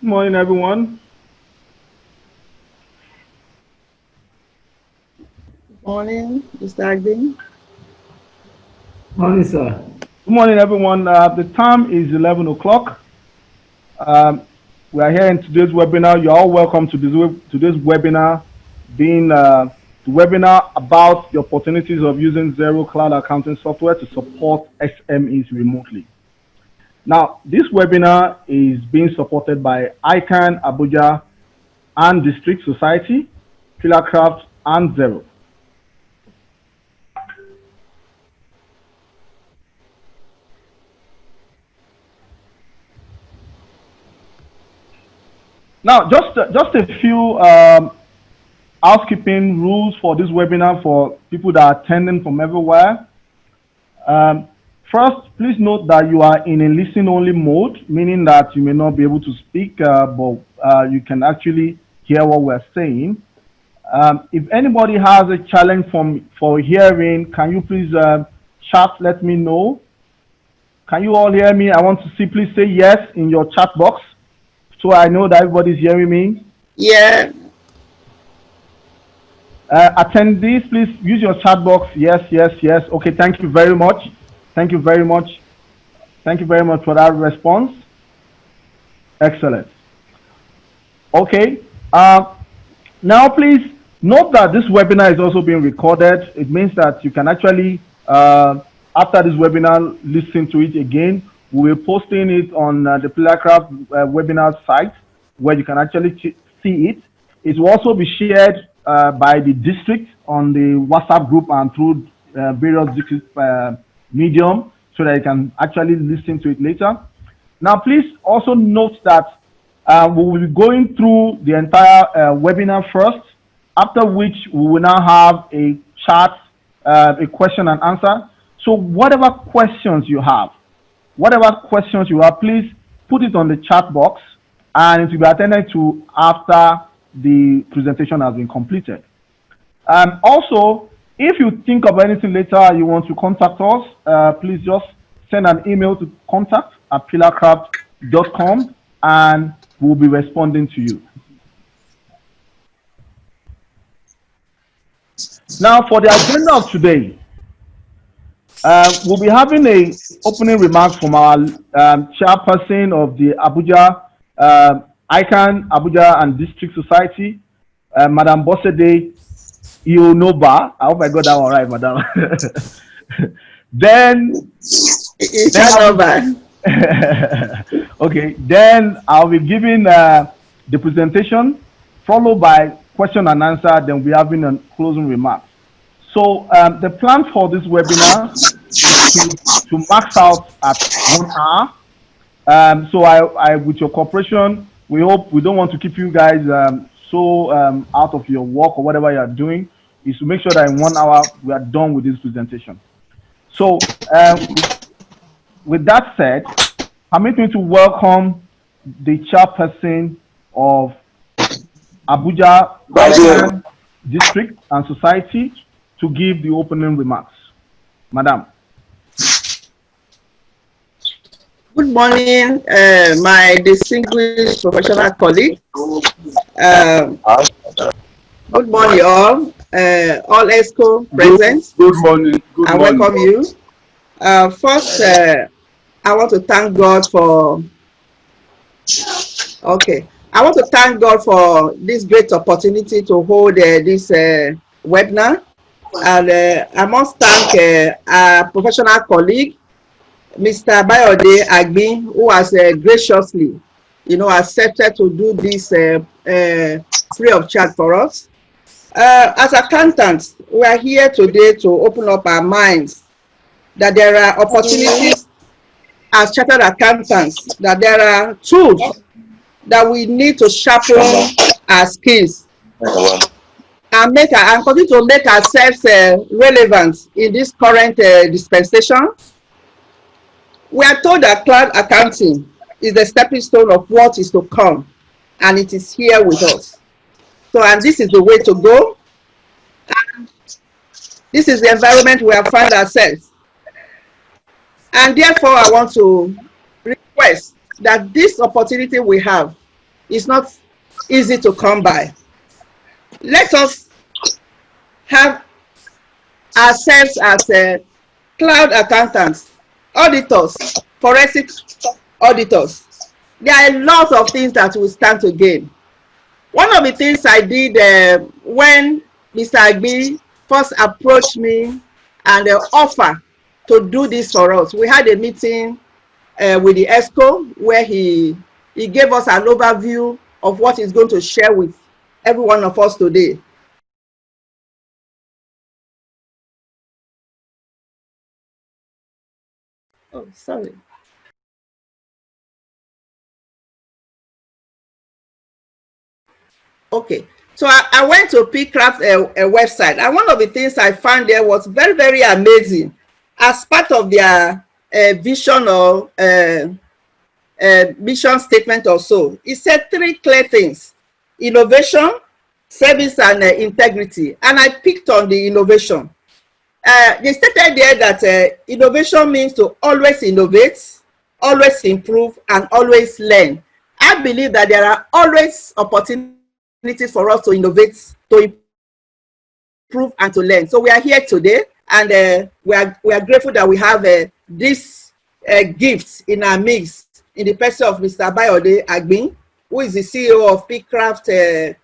Good morning, everyone. Morning, Mr. Agdin. Morning, sir. Good morning, everyone. The time is 11 o'clock. Um, we are here in today's webinar. You're all welcome to today's webinar, being the webinar about the opportunities of using Zero Cloud Accounting software to support SMEs remotely. Now, this webinar is being supported by ICANN, Abuja, and District Society, Pillarcraft, and Zero. Now, just a few housekeeping rules for this webinar for people that are attending from everywhere. Um, First, please note that you are in a listen-only mode, meaning that you may not be able to speak, but you can actually hear what we're saying. If anybody has a challenge for hearing, can you please chat, let me know. Can you all hear me? I want to see, please say yes in your chat box so I know that everybody's hearing me. Yeah, Attendees, please use your chat box. Yes, yes, yes. Okay, thank you very much. Thank you very much. Thank you very much for that response. Excellent. Okay. Now, please note that this webinar is also being recorded. It means that you can actually, after this webinar, listen to it again. We're posting it on the Pillarcraft webinar site where you can actually see it. It will also be shared by the district on the WhatsApp group and through various district medium so that you can actually listen to it later. Now, please also note that we will be going through the entire webinar first, after which we will now have a chat, a question and answer. So whatever questions you have, please put it on the chat box and it will be attended to after the presentation has been completed. Also, if you think of anything later you want to contact us, please just send an email to contact@pillarcraft.com and we'll be responding to you. Now, for the agenda of today, we'll be having a opening remarks from our chairperson of the Abuja, ICANN, Abuja and District Society, Madam Bosede Ionoba. I hope I got that one right, Madam. Then okay, then I'll be giving the presentation, followed by question and answer, then we're having a closing remarks. So the plan for this webinar is to max out at 1 hour. So I, with your cooperation, we don't want to keep you guys out of your work or whatever you are doing, is to make sure that in 1 hour we are done with this presentation. So with that said, permit me to welcome the chairperson of Abuja District and Society to give the opening remarks. Madam. good morning, my distinguished professional colleague. Good morning, all ESCO present. Good morning. Good I morning. welcome you. First, I want to thank God for. Okay, I want to thank God for this great opportunity to hold this webinar, and I must thank our professional colleague, Mr. Bayode Agbi, who has graciously, accepted to do this free of charge for us. As accountants, we are here today to open up our minds that there are opportunities as chartered accountants, that there are tools that we need to sharpen our skills and continue to make ourselves relevant in this current dispensation. We are told that cloud accounting is the stepping stone of what is to come, and it is here with us. So, and this is the way to go. And this is the environment we have found ourselves. And therefore, I want to request that this opportunity we have, It's not easy to come by. Let us have ourselves as cloud accountants, auditors, forensic auditors. There are a lot of things that we stand to gain. One of the things I did when Mr. Agbi first approached me and offered to do this for us, we had a meeting with the ESCO where he gave us an overview of what he's going to share with every one of us today. Oh, sorry. Okay, so I went to Pillarcraft a website, and one of the things I found there was very, very amazing. As part of their vision or mission statement or so, it said 3 clear things: innovation, service, and integrity. And I picked on the innovation. They stated there that innovation means to always innovate, always improve, and always learn. I believe that there are always opportunities for us to innovate, to improve, and to learn. So we are here today, and we are grateful that we have this gift in our midst, in the person of Mr. Bayode Agbin, who is the CEO of Pillarcraft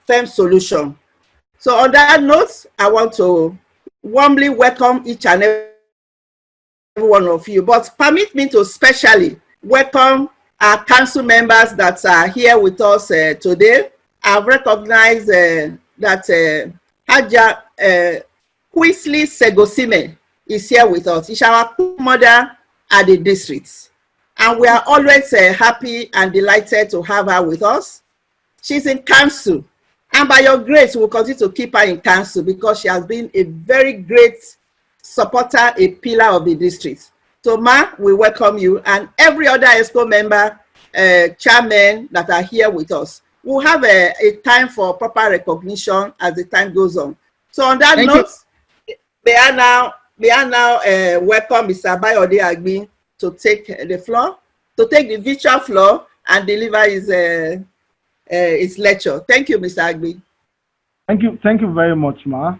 Firm Solution. So on that note, I want to warmly welcome each and every one of you, but permit me to specially welcome our council members that are here with us today. I've recognized that Haja Quisley Segosime is here with us. She's our mother at the district, and we are always happy and delighted to have her with us. She's in council, and by your grace, we'll continue to keep her in council because she has been a very great supporter, a pillar of the district. So, Ma, we welcome you, and every other ESCO member, chairman that are here with us. We'll have a time for proper recognition as the time goes on. So, on that note, they are now welcome Mr. Bayode Agbin to take the floor, to take the virtual floor and deliver his lecture. Thank you, Mr. Agbin. Thank you very much, Ma.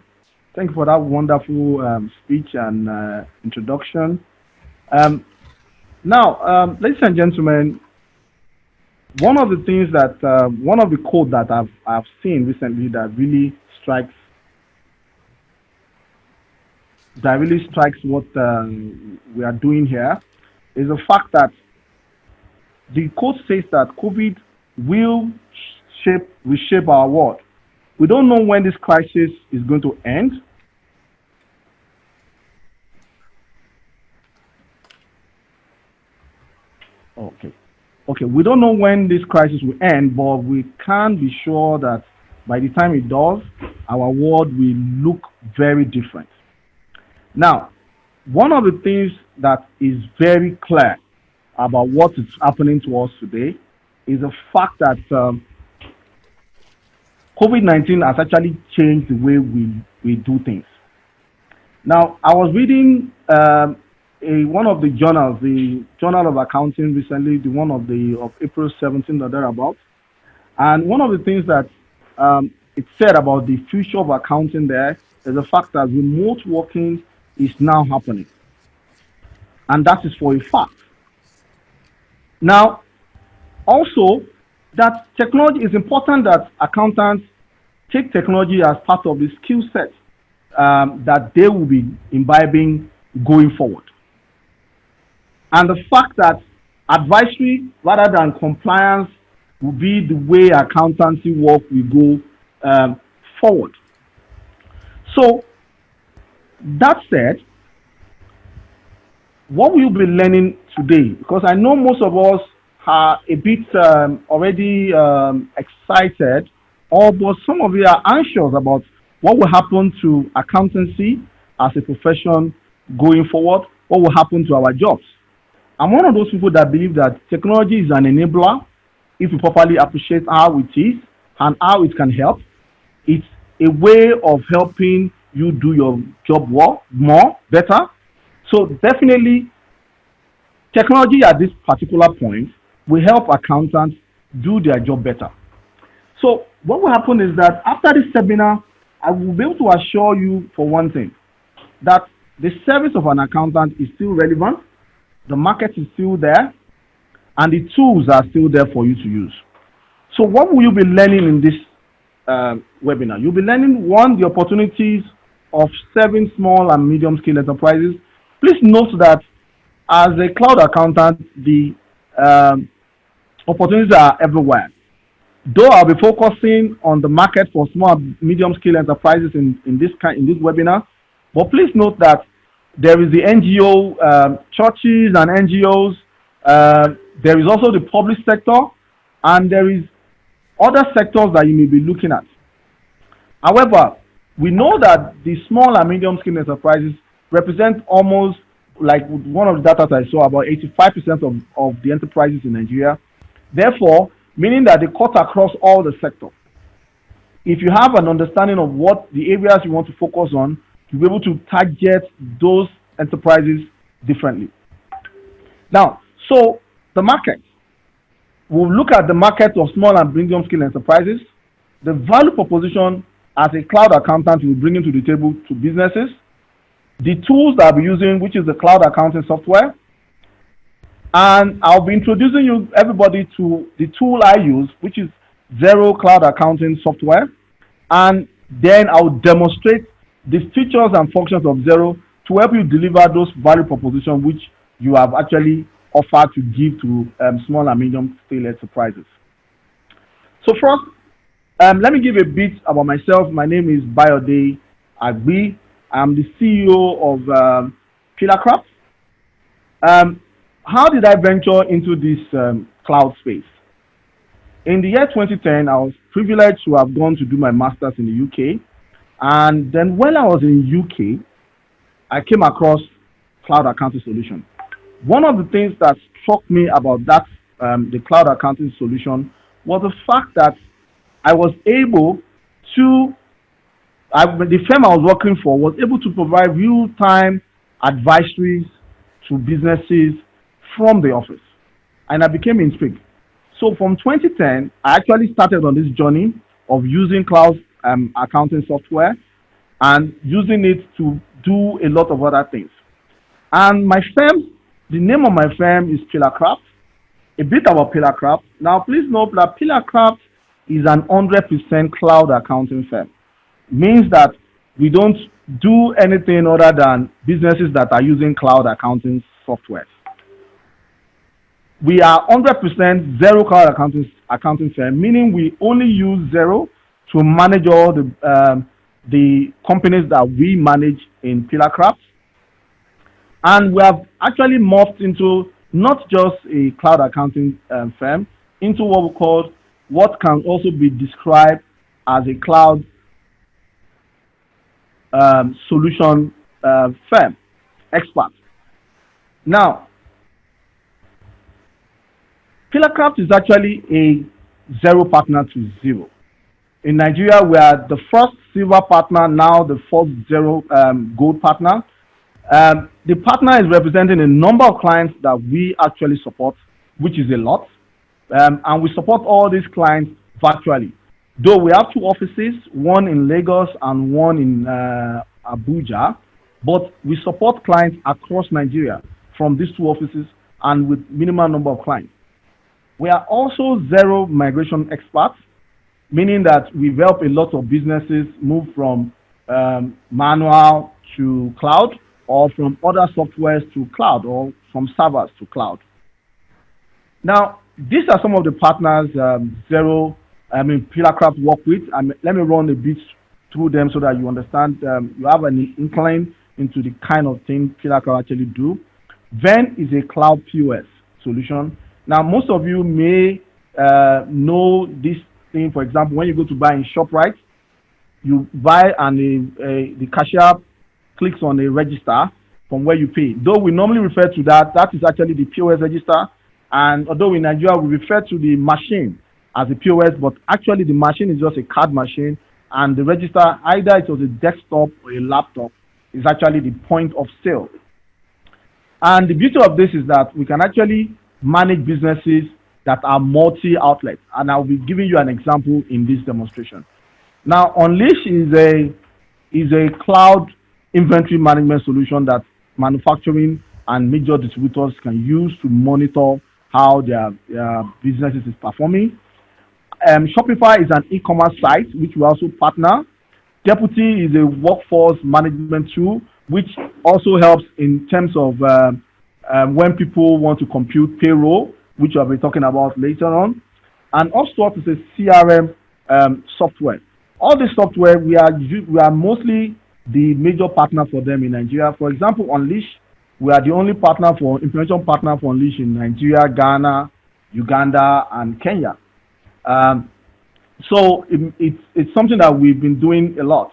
Thank you for that wonderful speech and introduction. Now, ladies and gentlemen, one of the things that one of the quotes that I've seen recently that really strikes what we are doing here is the fact that the quote says that COVID will reshape our world. We don't know when this crisis is going to end. Okay, we don't know when this crisis will end, but we can be sure that by the time it does, our world will look very different. Now, one of the things that is very clear about what is happening to us today is the fact that COVID-19 has actually changed the way we do things. Now, I was reading one of the journals, the Journal of Accounting recently, the one of April 17th or thereabouts, and one of the things that it said about the future of accounting there is the fact that remote working is now happening, and that is for a fact. Now, also, that technology is important, that accountants take technology as part of the skill set that they will be imbibing going forward. And the fact that advisory rather than compliance will be the way accountancy work will go forward. So, that said, what we'll be learning today, because I know most of us are a bit already excited, but some of you are anxious about what will happen to accountancy as a profession going forward, what will happen to our jobs. I'm one of those people that believe that technology is an enabler if you properly appreciate how it is and how it can help. It's a way of helping you do your job better. So definitely, technology at this particular point will help accountants do their job better. So what will happen is that after this seminar, I will be able to assure you for one thing, that the service of an accountant is still relevant, the market is still there, and the tools are still there for you to use. So what will you be learning in this webinar? You'll be learning, one, the opportunities of serving small and medium scale enterprises. Please note that as a cloud accountant, the opportunities are everywhere. Though I'll be focusing on the market for small and medium scale enterprises in this webinar, but please note that there is the NGO, churches and NGOs, there is also the public sector, and there is other sectors that you may be looking at. However, we know that the small and medium scale enterprises represent almost, like one of the data I saw, about 85% of the enterprises in Nigeria. Therefore, meaning that they cut across all the sectors. If you have an understanding of what the areas you want to focus on, you'll be able to target those enterprises differently. Now, so the market. We'll look at the market of small and medium scale enterprises, the value proposition as a cloud accountant will bring into the table to businesses, the tools that I'll be using, which is the cloud accounting software, and I'll be introducing everybody to the tool I use, which is Xero Cloud Accounting Software, and then I'll demonstrate the features and functions of Xero to help you deliver those value propositions which you have actually offered to give to small and medium scale enterprises. So first, let me give a bit about myself. My name is Bayode Agbi. I'm the CEO of Pillarcraft. How did I venture into this cloud space? In the year 2010, I was privileged to have gone to do my master's in the UK. And then when I was in UK, I came across cloud accounting solution. One of the things that struck me about that, the cloud accounting solution, was the fact that I was able to, the firm I was working for was able to provide real-time advisories to businesses from the office. And I became intrigued. So from 2010, I actually started on this journey of using cloud accounting software and using it to do a lot of other things. And my firm, the name of my firm is Pillarcraft. A bit about Pillarcraft. Now, please note that Pillarcraft is an 100% cloud accounting firm. Means that we don't do anything other than businesses that are using cloud accounting software. We are 100% Xero cloud accounting firm, meaning we only use Xero to manage all the companies that we manage in Pillarcraft. And we have actually morphed into not just a cloud accounting firm, into what can also be described as a cloud solution firm, expert. Now, Pillarcraft is actually a Xero partner to Xero. In Nigeria, we are the first silver partner, now the fourth Xero gold partner. The partner is representing a number of clients that we actually support, which is a lot. And we support all these clients virtually. Though we have two offices, one in Lagos and one in Abuja, but we support clients across Nigeria from these two offices and with minimal number of clients. We are also Xero migration experts, meaning that we've helped a lot of businesses move from manual to cloud, or from other softwares to cloud, or from servers to cloud. Now, these are some of the partners Pillarcraft work with. Let me run a bit through them so that you understand, you have an incline into the kind of thing Pillarcraft actually do. Ven is a cloud POS solution. Now, most of you may know this thing. For example, when you go to buy in ShopRite, you buy and the cashier clicks on a register from where you pay. Though we normally refer to that is actually the POS register. And although in Nigeria we refer to the machine as a POS, but actually the machine is just a card machine, and the register, either it was a desktop or a laptop, is actually the point of sale. And the beauty of this is that we can actually manage businesses that are multi-outlet, and I'll be giving you an example in this demonstration. Now, Unleash is a cloud inventory management solution that manufacturing and major distributors can use to monitor how their businesses is performing. Shopify is an e-commerce site which we also partner. Deputy is a workforce management tool which also helps in terms of when people want to compute payroll, which I'll be talking about later on. And Upstart is a CRM software. All this software, we are mostly the major partner for them in Nigeria. For example, Unleash, we are the only implementation partner for Unleash in Nigeria, Ghana, Uganda, and Kenya. So it's something that we've been doing a lot.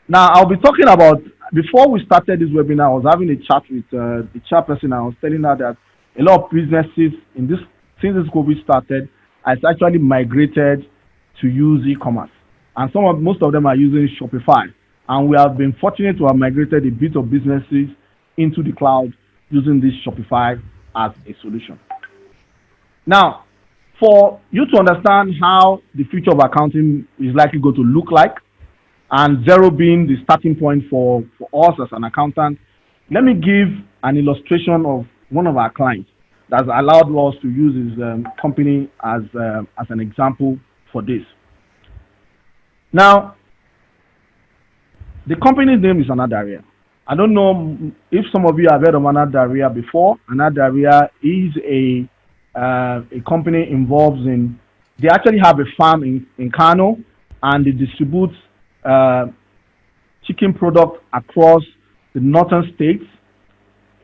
Now, I'll be talking about, before we started this webinar, I was having a chat with the chairperson. I was telling her that a lot of businesses since this COVID started, has actually migrated to use e-commerce. And most of them are using Shopify. And we have been fortunate to have migrated a bit of businesses into the cloud using this Shopify as a solution. Now, for you to understand how the future of accounting is likely going to look like, and zero being the starting point for us as an accountant, let me give an illustration of one of our clients that's allowed us to use his company as an example for this. Now, the company's name is Anadaria. I don't know if some of you have heard of Anadaria before. Anadaria is a company involved in, they actually have a farm in Kano, and they distribute chicken products across the northern states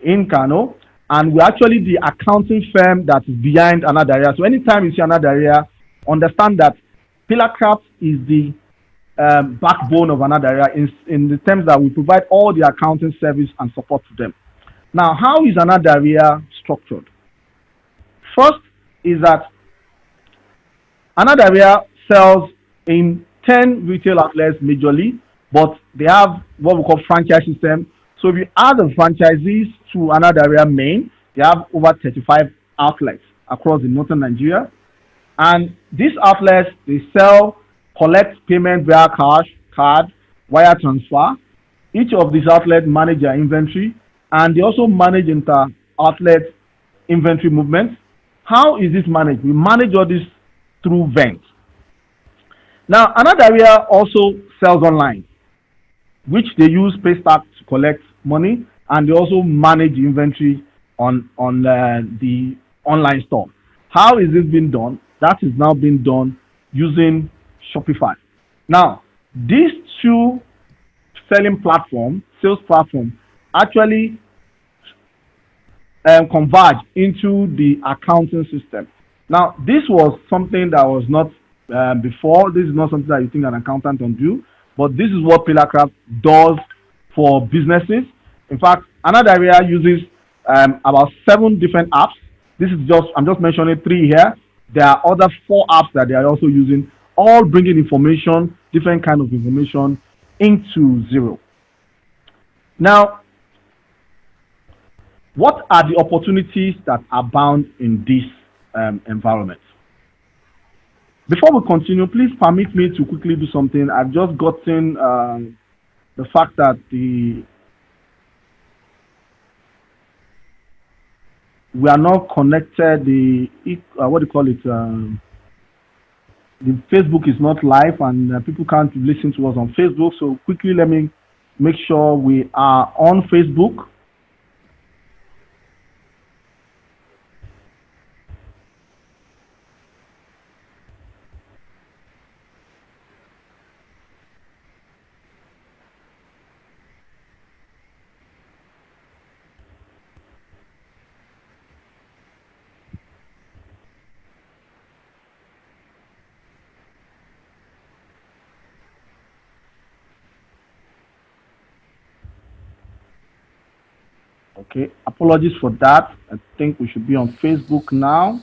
in Kano. And we're actually the accounting firm that is behind Anadaria. So anytime you see Anadaria, understand that Pillarcraft is the backbone of Anadaria in the terms that we provide all the accounting service and support to them. Now, how is Anadaria structured? First is that Anadaria sells in 10 retail outlets majorly, but they have what we call franchise system. So if you add the franchisees to Anadaria main, they have over 35 outlets across the northern Nigeria. And these outlets, they sell, collect payment via card, wire transfer. Each of these outlets manage their inventory, and they also manage inter-outlet inventory movements. How is this managed? We manage all this through Vent. Now, Anadaria also sells online, which they use Paystack to collect money, and they also manage the inventory on the online store. How is this being done? That is now being done using Shopify. Now, these two sales platform, actually converge into the accounting system. Now, this was something that was not before. This is not something that you think an accountant can do, but this is what Pillarcraft does for businesses. In fact, Anadaria uses about 7 different apps. I'm just mentioning 3 here. There are other 4 apps that they are also using, all bringing information, different kind of information into Zero. Now, what are the opportunities that are bound in this environment? Before we continue, please permit me to quickly do something. I've just gotten the fact that we are not connected. The Facebook is not live, and people can't listen to us on Facebook. So quickly, let me make sure we are on Facebook. Okay, apologies for that. I think we should be on Facebook now.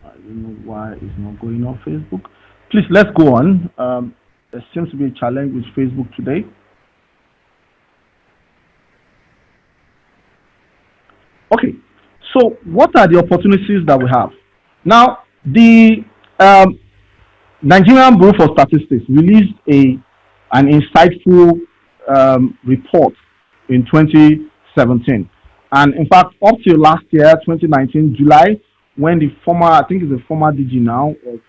I don't know why it's not going on Facebook. Please, let's go on. There seems to be a challenge with Facebook today. So, what are the opportunities that we have? Now, the um, Nigerian Bureau for Statistics released an insightful report in 2017, and in fact, up till last year, 2019 July, when the former, I think it's the former DG now of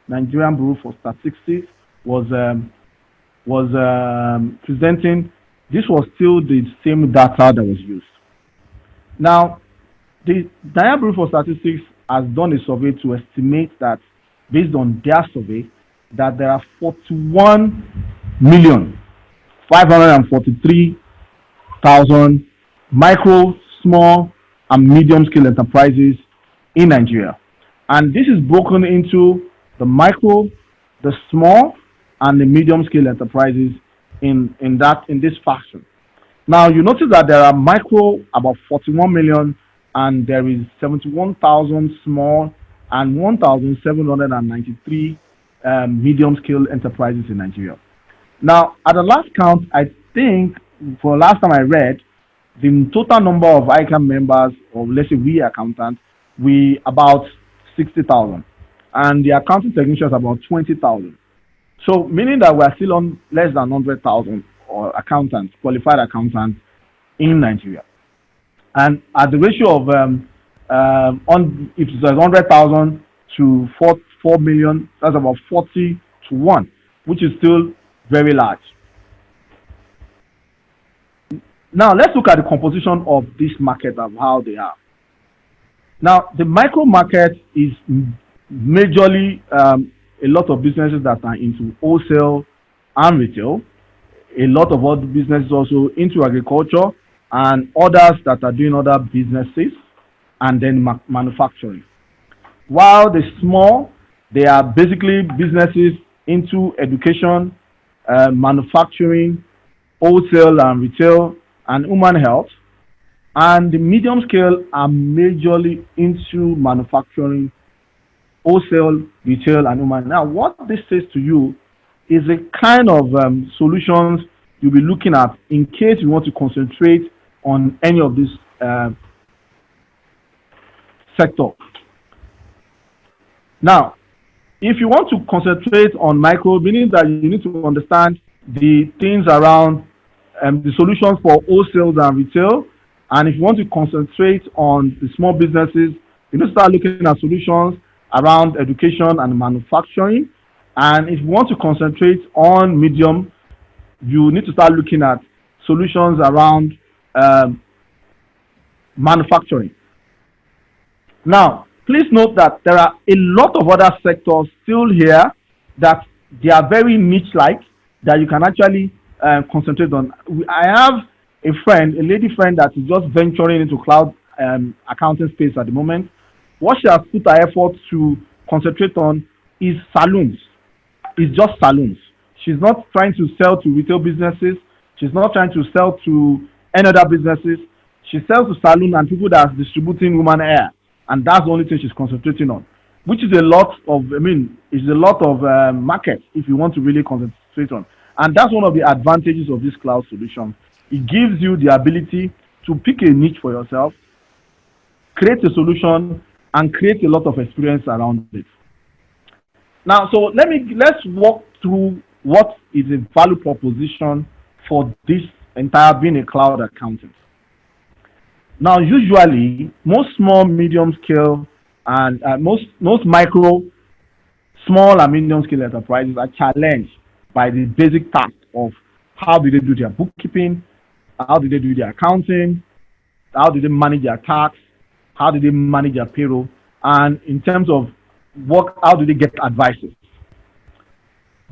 Nigerian Bureau for Statistics was presenting, this was still the same data that was used. Now, the Nigerian Bureau for Statistics has done a survey to estimate that, based on their survey, that there are 41,543,000 micro, small, and medium scale enterprises in Nigeria. And this is broken into the micro, the small, and the medium scale enterprises in this fashion. Now, you notice that there are micro about 41 million, and there is 71,000 small and 1,793 medium scale enterprises in Nigeria. Now, at the last count, I think for last time I read, the total number of ICANN members, or let's say we accountants, we about 60,000, and the accounting technicians about 20,000. So, meaning that we are still on less than 100,000 or accountants, qualified accountants in Nigeria. And at the ratio of if it's 100,000 to 4 million, that's about 40 to 1, which is still very large. Now, let's look at the composition of this market and how they are. Now, the micro market is majorly a lot of businesses that are into wholesale and retail, a lot of other businesses also into agriculture, and others that are doing other businesses, and then manufacturing. While the small, they are basically businesses into education, manufacturing, wholesale and retail, and human health. And the medium scale are majorly into manufacturing, wholesale, retail, and human. Now, what this says to you is a kind of solutions you'll be looking at in case you want to concentrate on any of these sector. Now, if you want to concentrate on micro, meaning that you need to understand the things around the solutions for wholesale and retail, and if you want to concentrate on the small businesses, you need to start looking at solutions around education and manufacturing. And if you want to concentrate on medium, you need to start looking at solutions around manufacturing. Now, please note that there are a lot of other sectors still here that they are very niche-like, that you can actually concentrate on. I have a friend, a lady friend, that is just venturing into cloud accounting space at the moment. What she has put her effort to concentrate on is saloons. It's just saloons. She's not trying to sell to retail businesses. She's not trying to sell to any other businesses. She sells to saloon and people that are distributing human hair. And that's the only thing she's concentrating on, which is a lot of, is a lot of market if you want to really concentrate on. And that's one of the advantages of this cloud solution. It gives you the ability to pick a niche for yourself, create a solution, and create a lot of experience around it. Now, so let's walk through what is a value proposition for this entire being a cloud accountant. Now, usually, most small, medium scale, and most micro, small, and medium scale enterprises are challenged by the basic task of how do they do their bookkeeping, how do they do their accounting, how do they manage their tax, how do they manage their payroll, and in terms of how do they get advices.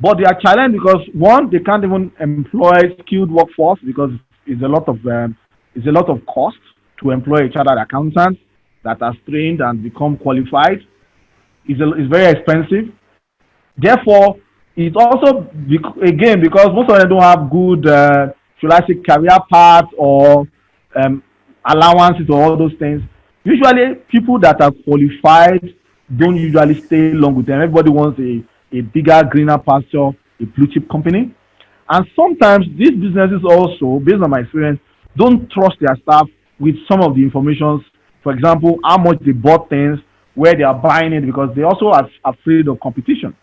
But they are challenged because, one, they can't even employ skilled workforce because it's a lot of cost to employ a chartered accountant that has trained and become qualified. It's very expensive. Therefore, it's also, again, because most of them don't have good, should I say, career paths or allowances or all those things. Usually, people that are qualified don't usually stay long with them. Everybody wants a bigger, greener pasture, a blue chip company. And sometimes these businesses also, based on my experience, don't trust their staff with some of the information For example, how much they bought things, where they are buying it, because they also are afraid of competition.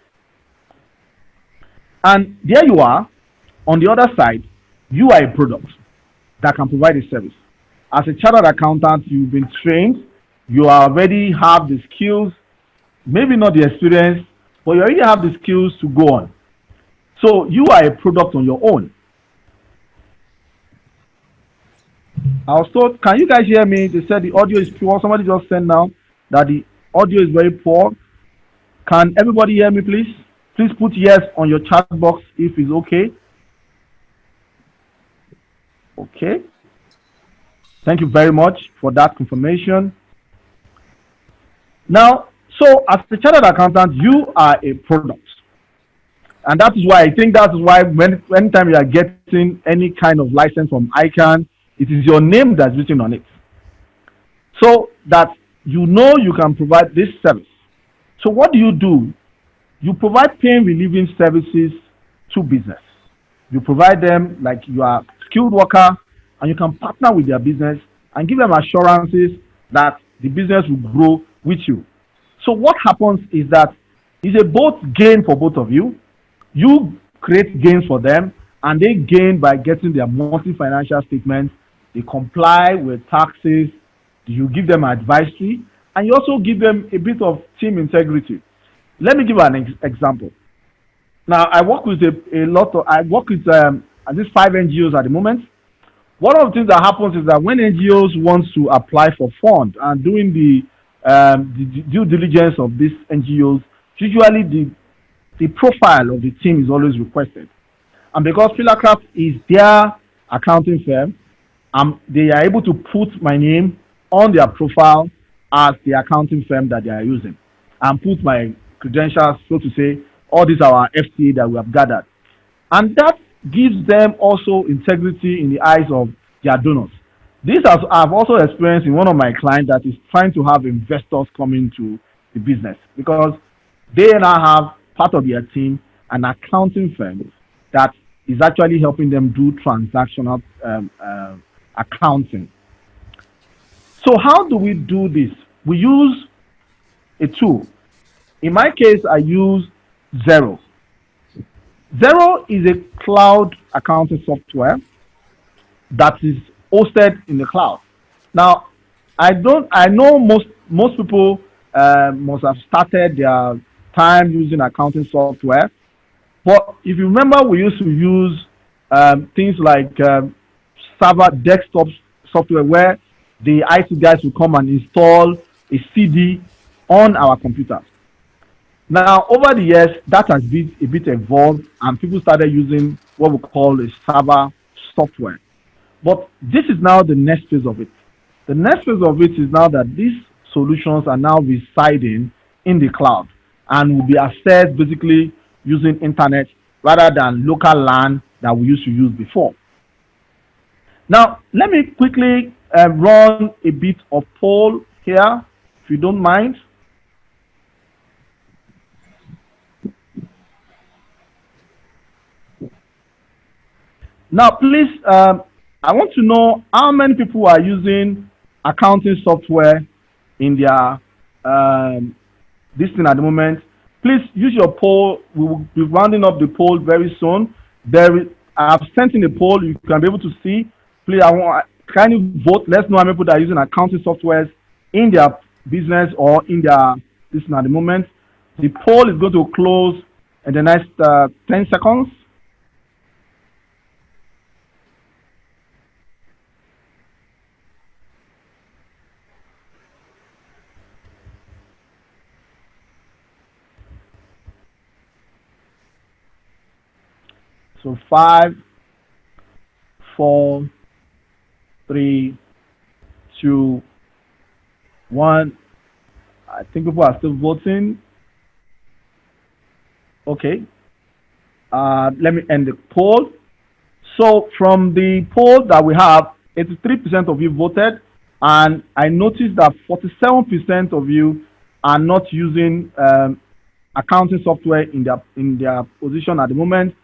And there you are. On the other side, you are a product that can provide a service. As a chartered accountant, you've been trained, you already have the skills, maybe not the experience, but you already have the skills to go on. So you are a product on your own. Also, can you guys hear me? They said the audio is poor. Somebody just said now that the audio is very poor. Can everybody hear me, please? Please put yes on your chat box if it's okay. Okay. Thank you very much for that confirmation. Now, so as a chartered accountant, you are a product. And that is why I think that is why anytime you are getting any kind of license from ICANN, it is your name that's written on it. So that you know you can provide this service. So what do? You provide pain relieving services to business. You provide them like you are a skilled worker, and you can partner with their business and give them assurances that the business will grow with you. So what happens is that it's a both gain for both of you. You create gains for them, and they gain by getting their monthly financial statements. They comply with taxes. You give them advisory, and you also give them a bit of team integrity. Let me give an example. Now, I work with at least 5 NGOs at the moment. One of the things that happens is that when NGOs want to apply for funds and doing the due diligence of these NGOs, usually the profile of the team is always requested. And because Pillarcraft is their accounting firm, they are able to put my name on their profile as the accounting firm that they are using and put my credentials, so to say, all these are our FTA that we have gathered. And that gives them also integrity in the eyes of their donors. This I've also experienced in one of my clients that is trying to have investors come into the business because they now have part of their team an accounting firm that is actually helping them do transactional accounting. So how do we do this? We use a tool. In my case, I use Xero. Xero is a cloud accounting software that is hosted in the cloud. Now, I know most people must have started their time using accounting software, but if you remember, we used to use things like server desktop software where the IT guys will come and install a CD on our computers. Now, over the years, that has been a bit evolved, and people started using what we call a server software. But this is now the next phase of it. The next phase of it is now that these solutions are now residing in the cloud and will be accessed basically using internet rather than local LAN that we used to use before. Now, let me quickly run a bit of poll here, if you don't mind. Now, please, I want to know how many people are using accounting software in their this thing at the moment. Please use your poll. We will be rounding up the poll very soon. I've sent in a poll. You can be able to see. Please, can you vote? Let's know how many people that are using accounting softwares in their business or in their this thing at the moment. The poll is going to close in the next 10 seconds. So 5, 4, 3, 2, 1. I think people are still voting. Okay. Let me end the poll. So from the poll that we have, 83% of you voted, and I noticed that 47% of you are not using accounting software in their position at the moment,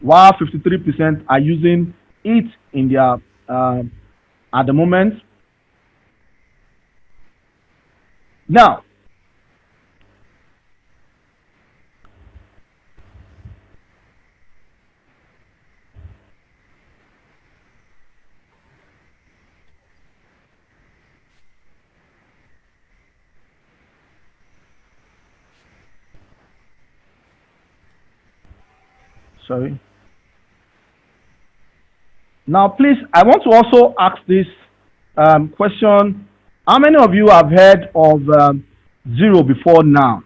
while 53% are using it in their at the moment. Now, sorry. Now, please, I want to also ask this question. How many of you have heard of zero before now?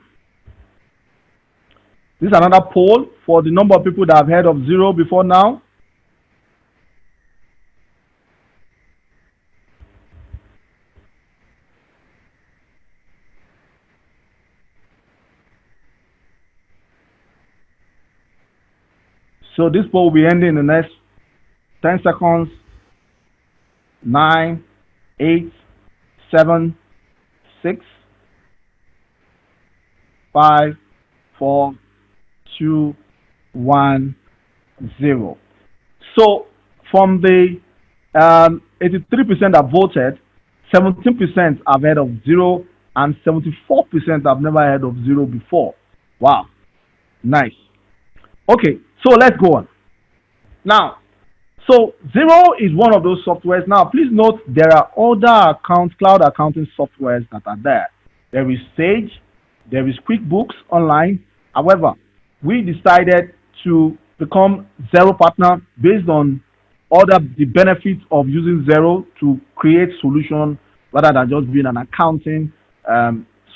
This is another poll for the number of people that have heard of zero before now. So this poll will be ending in the next 10 seconds. 9, 8, 7, 6, 5, 4, 2, 1, 0. So from the 83% that voted, 17% have heard of zero, and 74% have never heard of zero before. Wow, nice. Okay, so let's go on. Now, so zero is one of those softwares. Now, please note there are other cloud accounting softwares that are there. There is Sage, there is QuickBooks Online. However, we decided to become Zero partner based on the benefits of using Zero to create solution rather than just being an accounting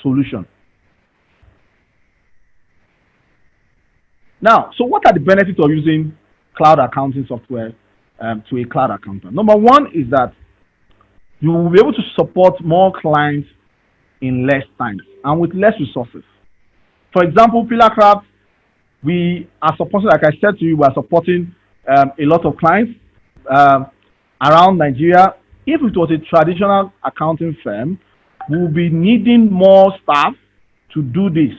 solution. Now, so what are the benefits of using cloud accounting software to a cloud accountant? Number one is that you will be able to support more clients in less time and with less resources. For example, Pillarcraft, we are supporting, like I said to you, we are supporting a lot of clients around Nigeria. If it was a traditional accounting firm, we will be needing more staff to do this.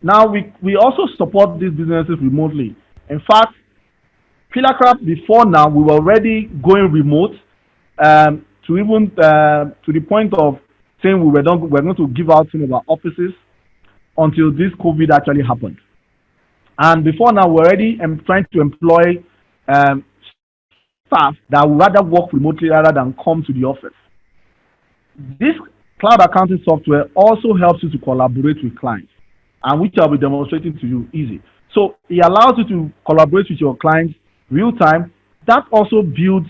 Now, we also support these businesses remotely. In fact, Pillarcraft, before now, we were already going remote to even to the point of saying we're going to give out some of our offices until this COVID actually happened. And before now, we're already trying to employ staff that would rather work remotely rather than come to the office. This cloud accounting software also helps you to collaborate with clients, and which I'll be demonstrating to you easy. So it allows you to collaborate with your clients real time. That also builds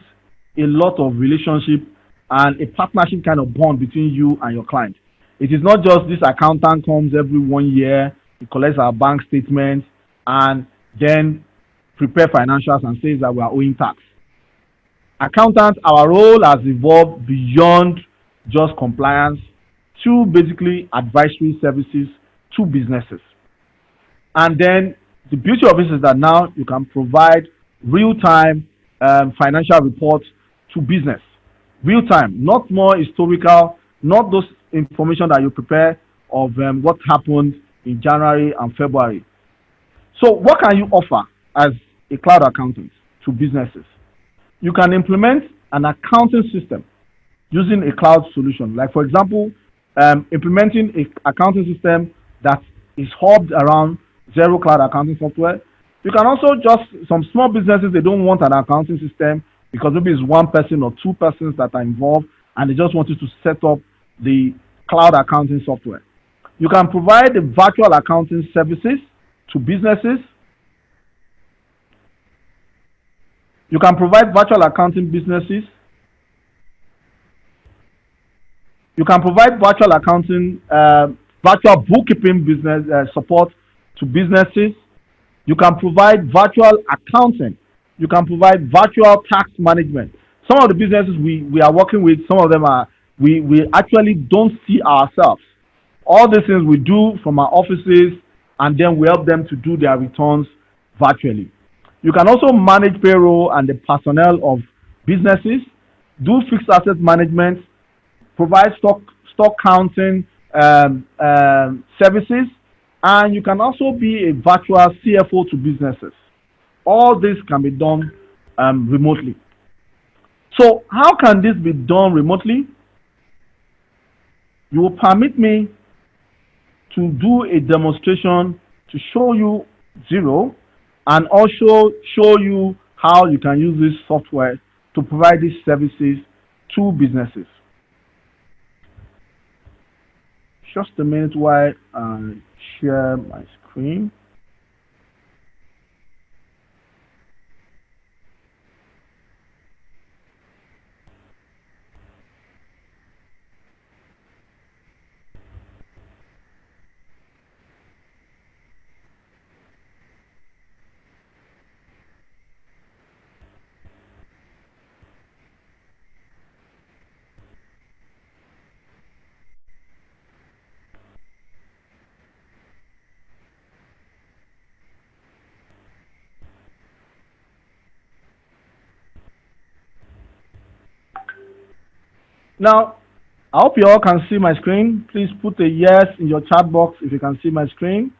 a lot of relationship and a partnership kind of bond between you and your client. It is not just this accountant comes every 1 year, he collects our bank statements and then prepare financials and says that we are owing tax. Accountants, our role has evolved beyond just compliance to basically advisory services to businesses. And then the beauty of this is that now you can provide real-time financial reports to business. Real-time, not more historical, not those information that you prepare of what happened in January and February. So what can you offer as a cloud accountant to businesses? You can implement an accounting system using a cloud solution. Like, for example, implementing an accounting system that is hubbed around Zero cloud accounting software. You can also some small businesses, they don't want an accounting system because maybe it's one person or two persons that are involved and they just want you to set up the cloud accounting software. You can provide the virtual accounting services to businesses. You can provide virtual accounting businesses. You can provide virtual accounting, virtual bookkeeping business support to businesses. You can provide virtual accounting. You can provide virtual tax management. Some of the businesses we are working with, some of them are, we actually don't see ourselves. All these things we do from our offices, and then we help them to do their returns virtually. You can also manage payroll and the personnel of businesses, do fixed asset management, provide stock counting services, and you can also be a virtual CFO to businesses. All this can be done remotely. So how can this be done remotely? You will permit me to do a demonstration to show you Zero and also show you how you can use this software to provide these services to businesses. Just a minute while I share my screen. Now, I hope you all can see my screen. Please put a yes in your chat box if you can see my screen.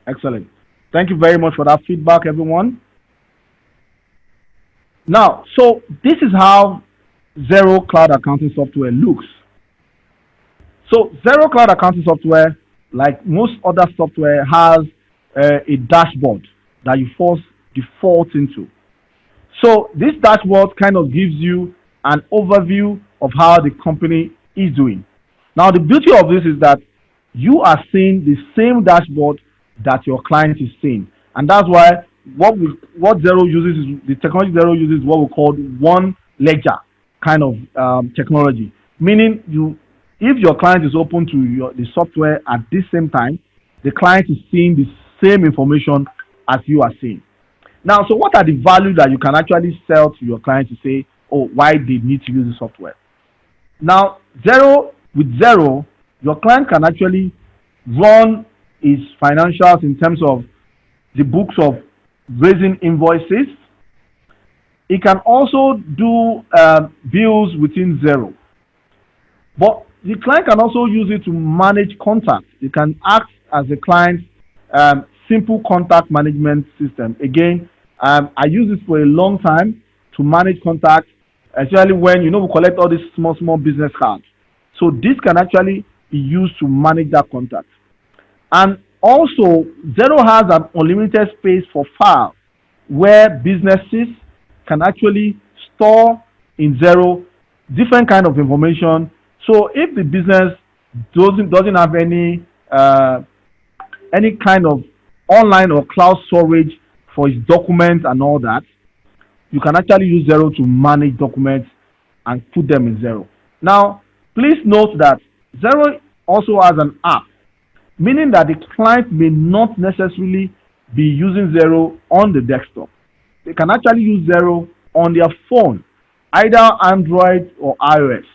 Excellent. Thank you very much for that feedback, everyone. Now, so this is how Zero Cloud Accounting software looks. So Zero Cloud Accounting software, like most other software, has a dashboard that you first default into. So this dashboard kind of gives you an overview of how the company is doing. Now, the beauty of this is that you are seeing the same dashboard that your client is seeing, and that's why what Zero uses is the technology Zero uses what we call one ledger kind of technology. Meaning, if your client is open to the software at this same time, the client is seeing the same information as you are seeing. Now, so what are the values that you can actually sell to your client to say, oh, why they need to use the software? Now, with Zero, your client can actually run his financials in terms of the books of raising invoices. It can also do bills within Zero. But the client can also use it to manage contacts. It can act as a client's simple contact management system. Again, I use this for a long time to manage contacts, especially when we collect all these small business cards. So this can actually be used to manage that contact. And also, Zero has an unlimited space for files where businesses can actually store in Zero different kind of information. So if the business doesn't have any kind of online or cloud storage for its documents and all that, you can actually use Zero to manage documents and put them in Zero. Now, please note that Zero also has an app, meaning that the client may not necessarily be using Zero on the desktop. They can actually use Zero on their phone, either Android or iOS,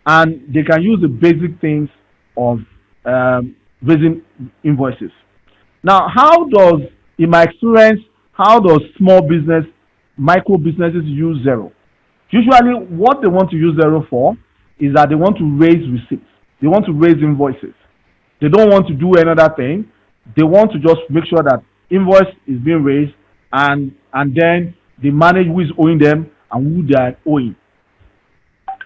and they can use the basic things of raising invoices. Now, in my experience, how does small business, micro businesses use Zero? Usually, what they want to use Zero for is that they want to raise receipts. They want to raise invoices. They don't want to do another thing. They want to just make sure that invoice is being raised, and then they manage who is owing them and who they are owing.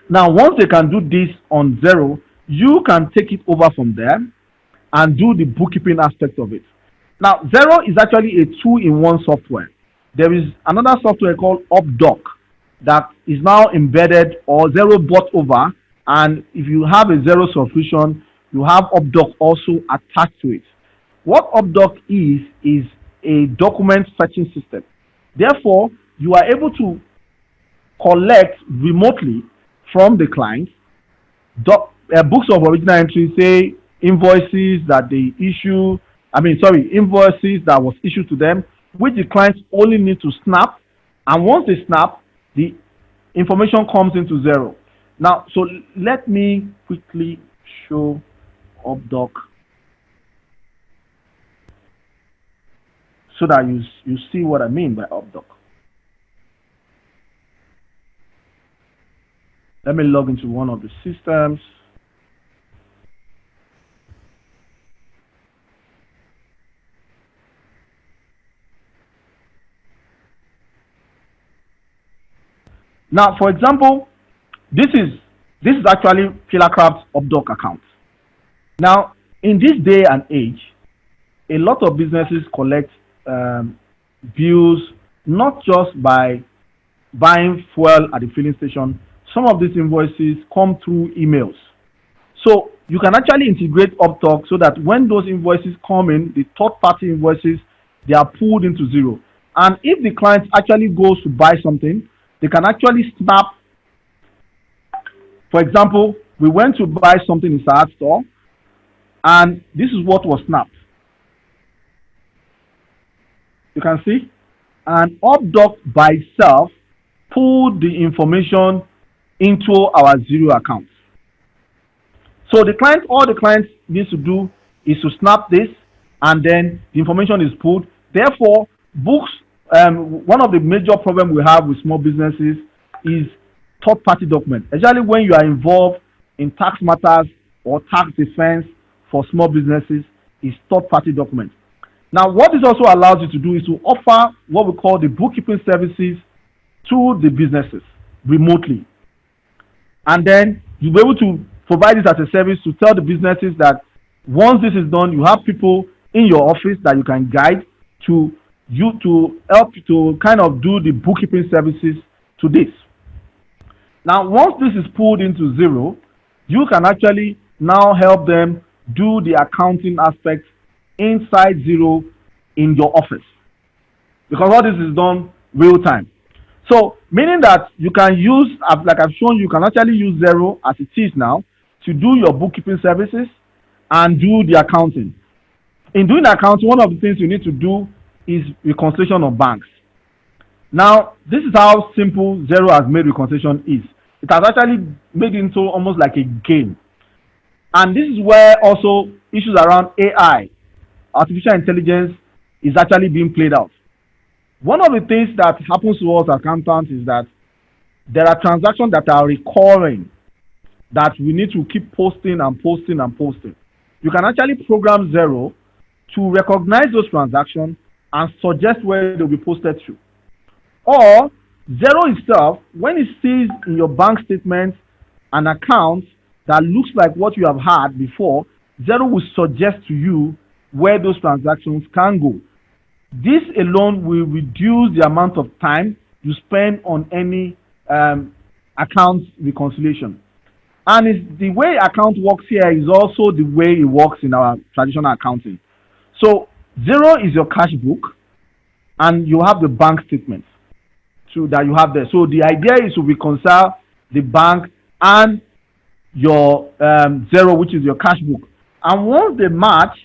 Now, once they can do this on Zero, you can take it over from there and do the bookkeeping aspect of it. Now, Zero is actually a two-in-one software. There is another software called UpDoc that is now embedded or Zero bought over, and if you have a Zero subscription, you have UpDoc also attached to it. What UpDoc is a document fetching system. Therefore, you are able to collect remotely from the client books of original entry, say invoices that they issue, invoices that was issued to them, which the clients only need to snap. And once they snap, the information comes into Zero. Now, so let me quickly show UpDoc so that you see what I mean by UpDoc. Let me log into one of the systems. Now, for example, this is actually Pillarcraft Updoc account. Now, in this day and age, a lot of businesses collect bills not just by buying fuel at the filling station. Some of these invoices come through emails. So you can actually integrate Uptalk so that when those invoices come in, the third-party invoices, they are pulled into zero. And if the client actually goes to buy something, they can actually snap. For example, we went to buy something in Saad store, and this is what was snapped. You can see, and Updoc by itself pulled the information into our zero account. So the client, all the client needs to do is to snap this, and then the information is pulled. Therefore, books. One of the major problems we have with small businesses is third-party documents, especially when you are involved in tax matters or tax defense for small businesses. Is third-party documents. Now, what this also allows you to do is to offer what we call the bookkeeping services to the businesses remotely, and then you'll be able to provide this as a service to tell the businesses that once this is done, you have people in your office that you can guide to help to kind of do the bookkeeping services to this. Now, once this is pulled into zero, you can actually now help them do the accounting aspects inside zero in your office, because all this is done real time. So meaning that you can use, like I've shown you, can actually use zero as it is now to do your bookkeeping services and do the accounting. In doing accounting, one of the things you need to do is reconciliation of banks. Now, this is how simple zero has made reconciliation is. It has actually made it into almost like a game. And this is where also issues around AI, artificial intelligence, is actually being played out. One of the things that happens to us as accountants is that there are transactions that are recurring that we need to keep posting and posting and posting. You can actually program zero to recognize those transactions and suggest where they'll be posted to. Or zero itself, when it sees in your bank statement an account that looks like what you have had before, zero will suggest to you where those transactions can go. This alone will reduce the amount of time you spend on any account reconciliation. And it's the way account works here is also the way it works in our traditional accounting. So zero is your cash book, and you have the bank statements that you have there. So the idea is to reconcile the bank and your zero, which is your cash book. And once they match,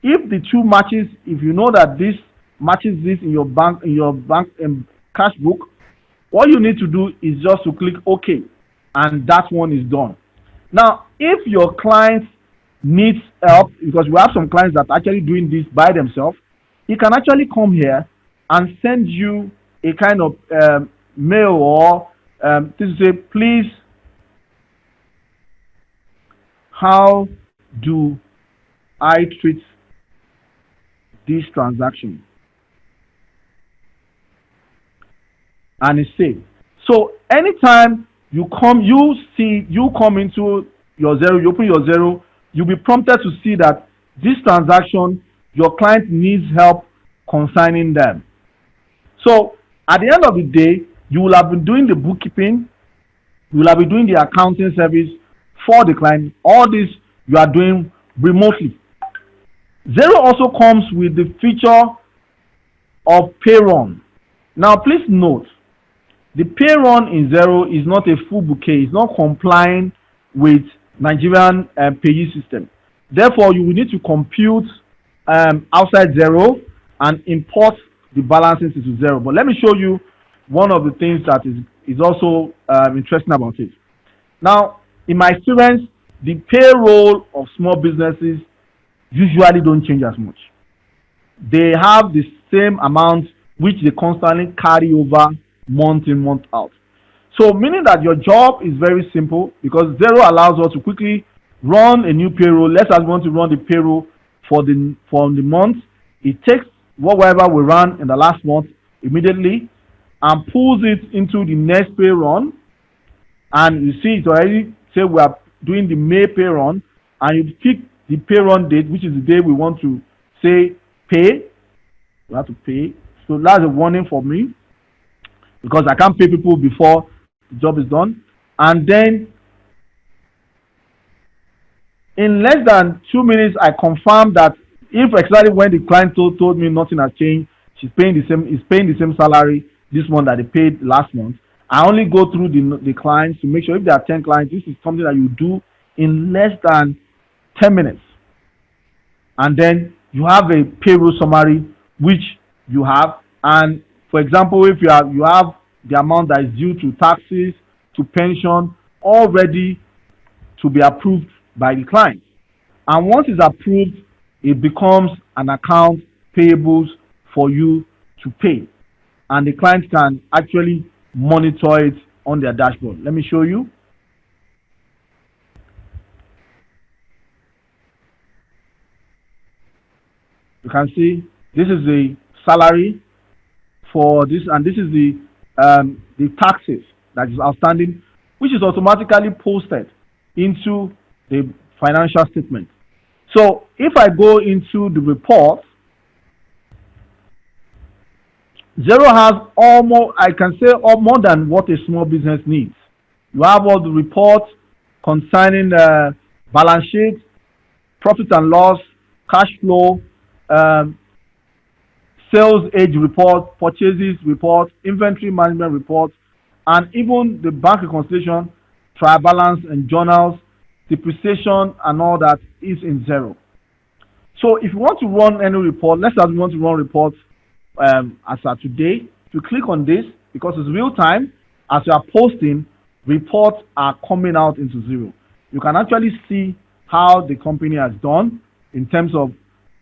if the two matches, if you know that this matches this in your bank cash book, what you need to do is just to click OK, and that one is done. Now, if your client needs help, because we have some clients that are actually doing this by themselves, he can actually come here and send you a kind of mail or to say, please, how do I treat this transaction? And it's saved. So anytime you come into your zero, you open your zero, you'll be prompted to see that this transaction, your client needs help concerning them. So at the end of the day, you will have been doing the bookkeeping, you will have been doing the accounting service for the client. All this you are doing remotely. Zero also comes with the feature of pay run. Now, please note, the pay run in zero is not a full bouquet. It's not complying with Nigerian payee system. Therefore, you will need to compute outside zero and import the balances into zero. But let me show you one of the things that is also interesting about it. Now, in my experience, the payroll of small businesses usually don't change as much. They have the same amount which they constantly carry over month in, month out. So meaning that your job is very simple, because zero allows us to quickly run a new payroll. Let's say we want to run the payroll for the month. It takes whatever we ran in the last month immediately, and pulls it into the next pay run. And you see it already say we are doing the May pay run, and you pick the pay run date, which is the day we want to say pay. We have to pay. So that's a warning for me, because I can't pay people before the job is done. And then in less than 2 minutes, I confirm that if exactly when the client told me nothing has changed, is paying the same salary this month that they paid last month. I only go through the clients to make sure if there are 10 clients, this is something that you do in less than 10 minutes. And then you have a payroll summary which you have. And for example, if you have the amount that is due to taxes, to pension, all ready to be approved by the client. And once it's approved, it becomes an account payables for you to pay. And the client can actually monitor it on their dashboard. Let me show you. You can see this is the salary for this, and this is the taxes that is outstanding, which is automatically posted into the financial statement. So if I go into the report, Zero has almost, I can say, more than what a small business needs. You have all the reports concerning balance sheet, profit and loss, cash flow, sales age report, purchases report, inventory management report, and even the bank reconciliation, trial balance and journals, depreciation and all that is in Zero. So if you want to run any report, let's say you want to run reports as of today, if you click on this, because it's real time, as you are posting, reports are coming out into Zero. You can actually see how the company has done in terms of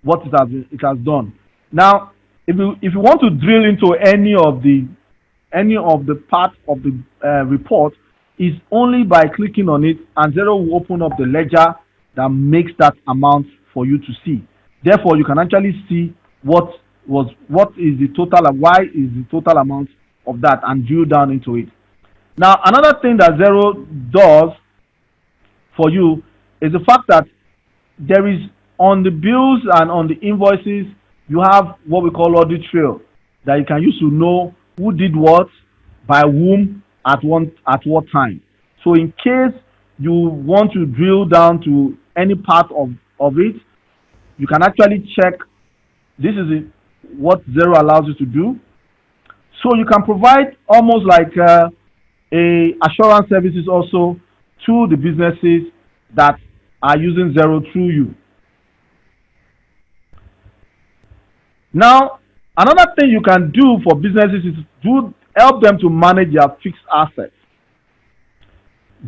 what it has done. Now, if you want to drill into any of the parts of the report, is only by clicking on it, and Zero will open up the ledger that makes that amount for you to see. Therefore, you can actually see what is the total and why is the total amount of that, and drill down into it. Now, another thing that Zero does for you is the fact that there is, on the bills and on the invoices, you have what we call audit trail that you can use to know who did what, by whom, at what time. So in case you want to drill down to any part of it, you can actually check. This is what Zero allows you to do. So you can provide almost like a assurance services also to the businesses that are using Zero through you. Now, another thing you can do for businesses is to help them to manage their fixed assets.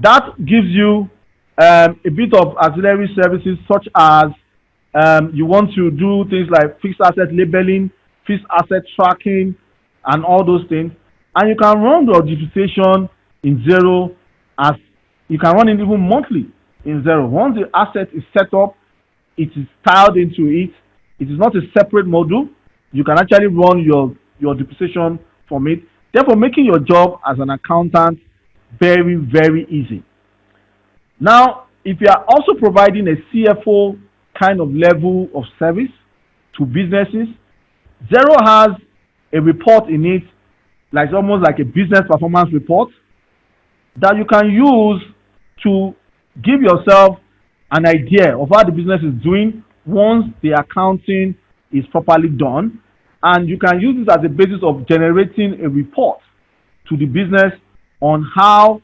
That gives you a bit of auxiliary services, such as you want to do things like fixed asset labeling, fixed asset tracking, and all those things. And you can run your depreciation in Zero, as you can run it even monthly in Zero. Once the asset is set up, it is tiled into it. It is not a separate module. You can actually run your depreciation from it, therefore making your job as an accountant very, very easy. Now, if you are also providing a CFO kind of level of service to businesses, Zero has a report in it, like almost like a business performance report, that you can use to give yourself an idea of how the business is doing once the accounting is properly done. And you can use this as a basis of generating a report to the business on how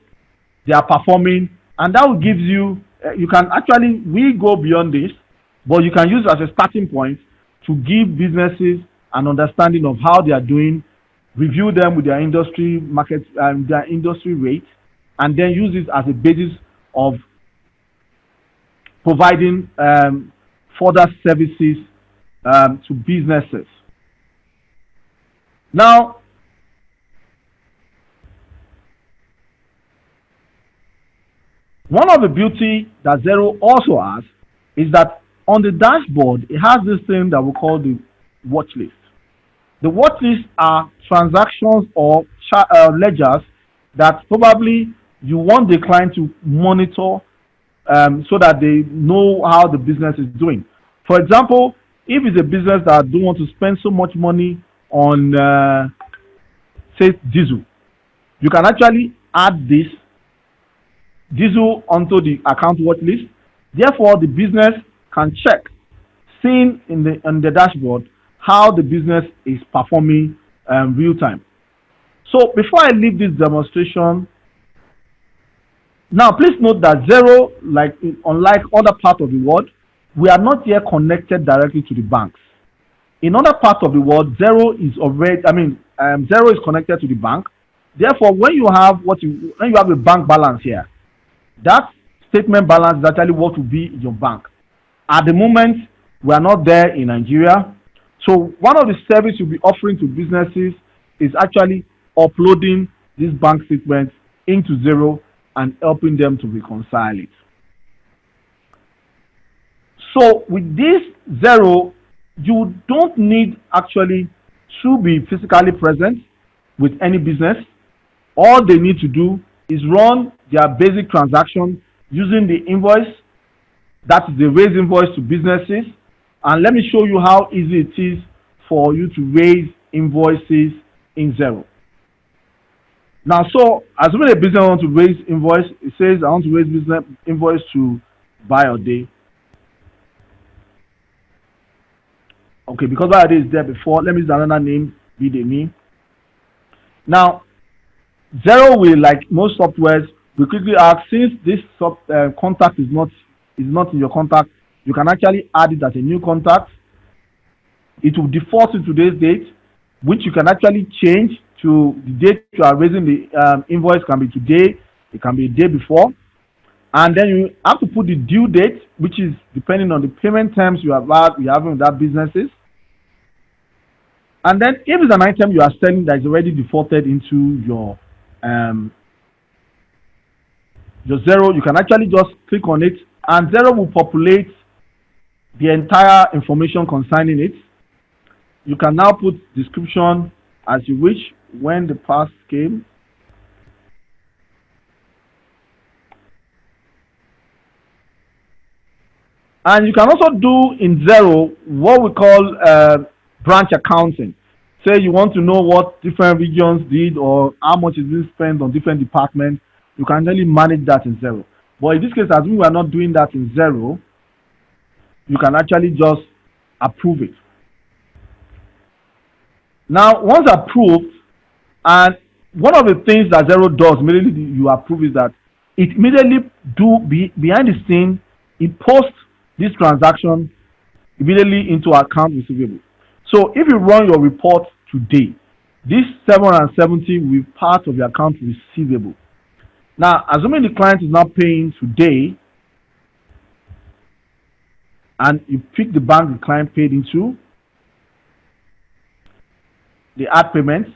they are performing, and that will give you, you can actually, we go beyond this, but you can use it as a starting point to give businesses an understanding of how they are doing, review them with their industry market and their industry rate, and then use it as a basis of providing further services to businesses. Now, one of the beauty that Zero also has is that on the dashboard, it has this thing that we call the watch list. The watch lists are transactions or ledgers that probably you want the client to monitor, so that they know how the business is doing. For example, if it's a business that don't want to spend so much money on, say, diesel, you can actually add this diesel onto the account watch list. Therefore, the business can check, seeing in the dashboard, how the business is performing real time. So before I leave this demonstration, now please note that Zero, unlike other parts of the world, we are not yet connected directly to the banks. In other parts of the world, Zero is connected to the bank. Therefore, when you have a bank balance here, that statement balance is actually what will be in your bank. At the moment, we are not there in Nigeria. So one of the services you'll be offering to businesses is actually uploading these bank statements into Zero and helping them to reconcile it. So with this Zero, you don't need actually to be physically present with any business. All they need to do is run their basic transaction using the invoice. That is the raise invoice to businesses. And let me show you how easy it is for you to raise invoices in Zero. Now, so assuming a business wants to raise invoice, it says I want to raise business invoice to buy or day. Okay, because buy or day is there before, let me use another name, BDME. Now, Zero will, like most softwares, will quickly ask, since this contact is not in your contact, you can actually add it as a new contact. It will default to today's date, which you can actually change to the date you are raising the invoice. Can be today, it can be a day before, and then you have to put the due date, which is depending on the payment terms you have having with that businesses. And then if it's an item you are selling that is already defaulted into your Zero, you can actually just click on it, and Zero will populate the entire information concerning it. You can now put description as you wish, when the past came. And you can also do in Zero what we call branch accounting. Say you want to know what different regions did or how much is being spent on different departments. You can really manage that in Zero. But in this case, as we are not doing that in Zero, you can actually just approve it. Now, once approved, and one of the things that Zero does immediately you approve is that it immediately behind the scene, it posts this transaction immediately into account receivable. So if you run your report today, this 770 will be part of your account receivable. Now, assuming the client is not paying today, and you pick the bank the client paid into, the add payments,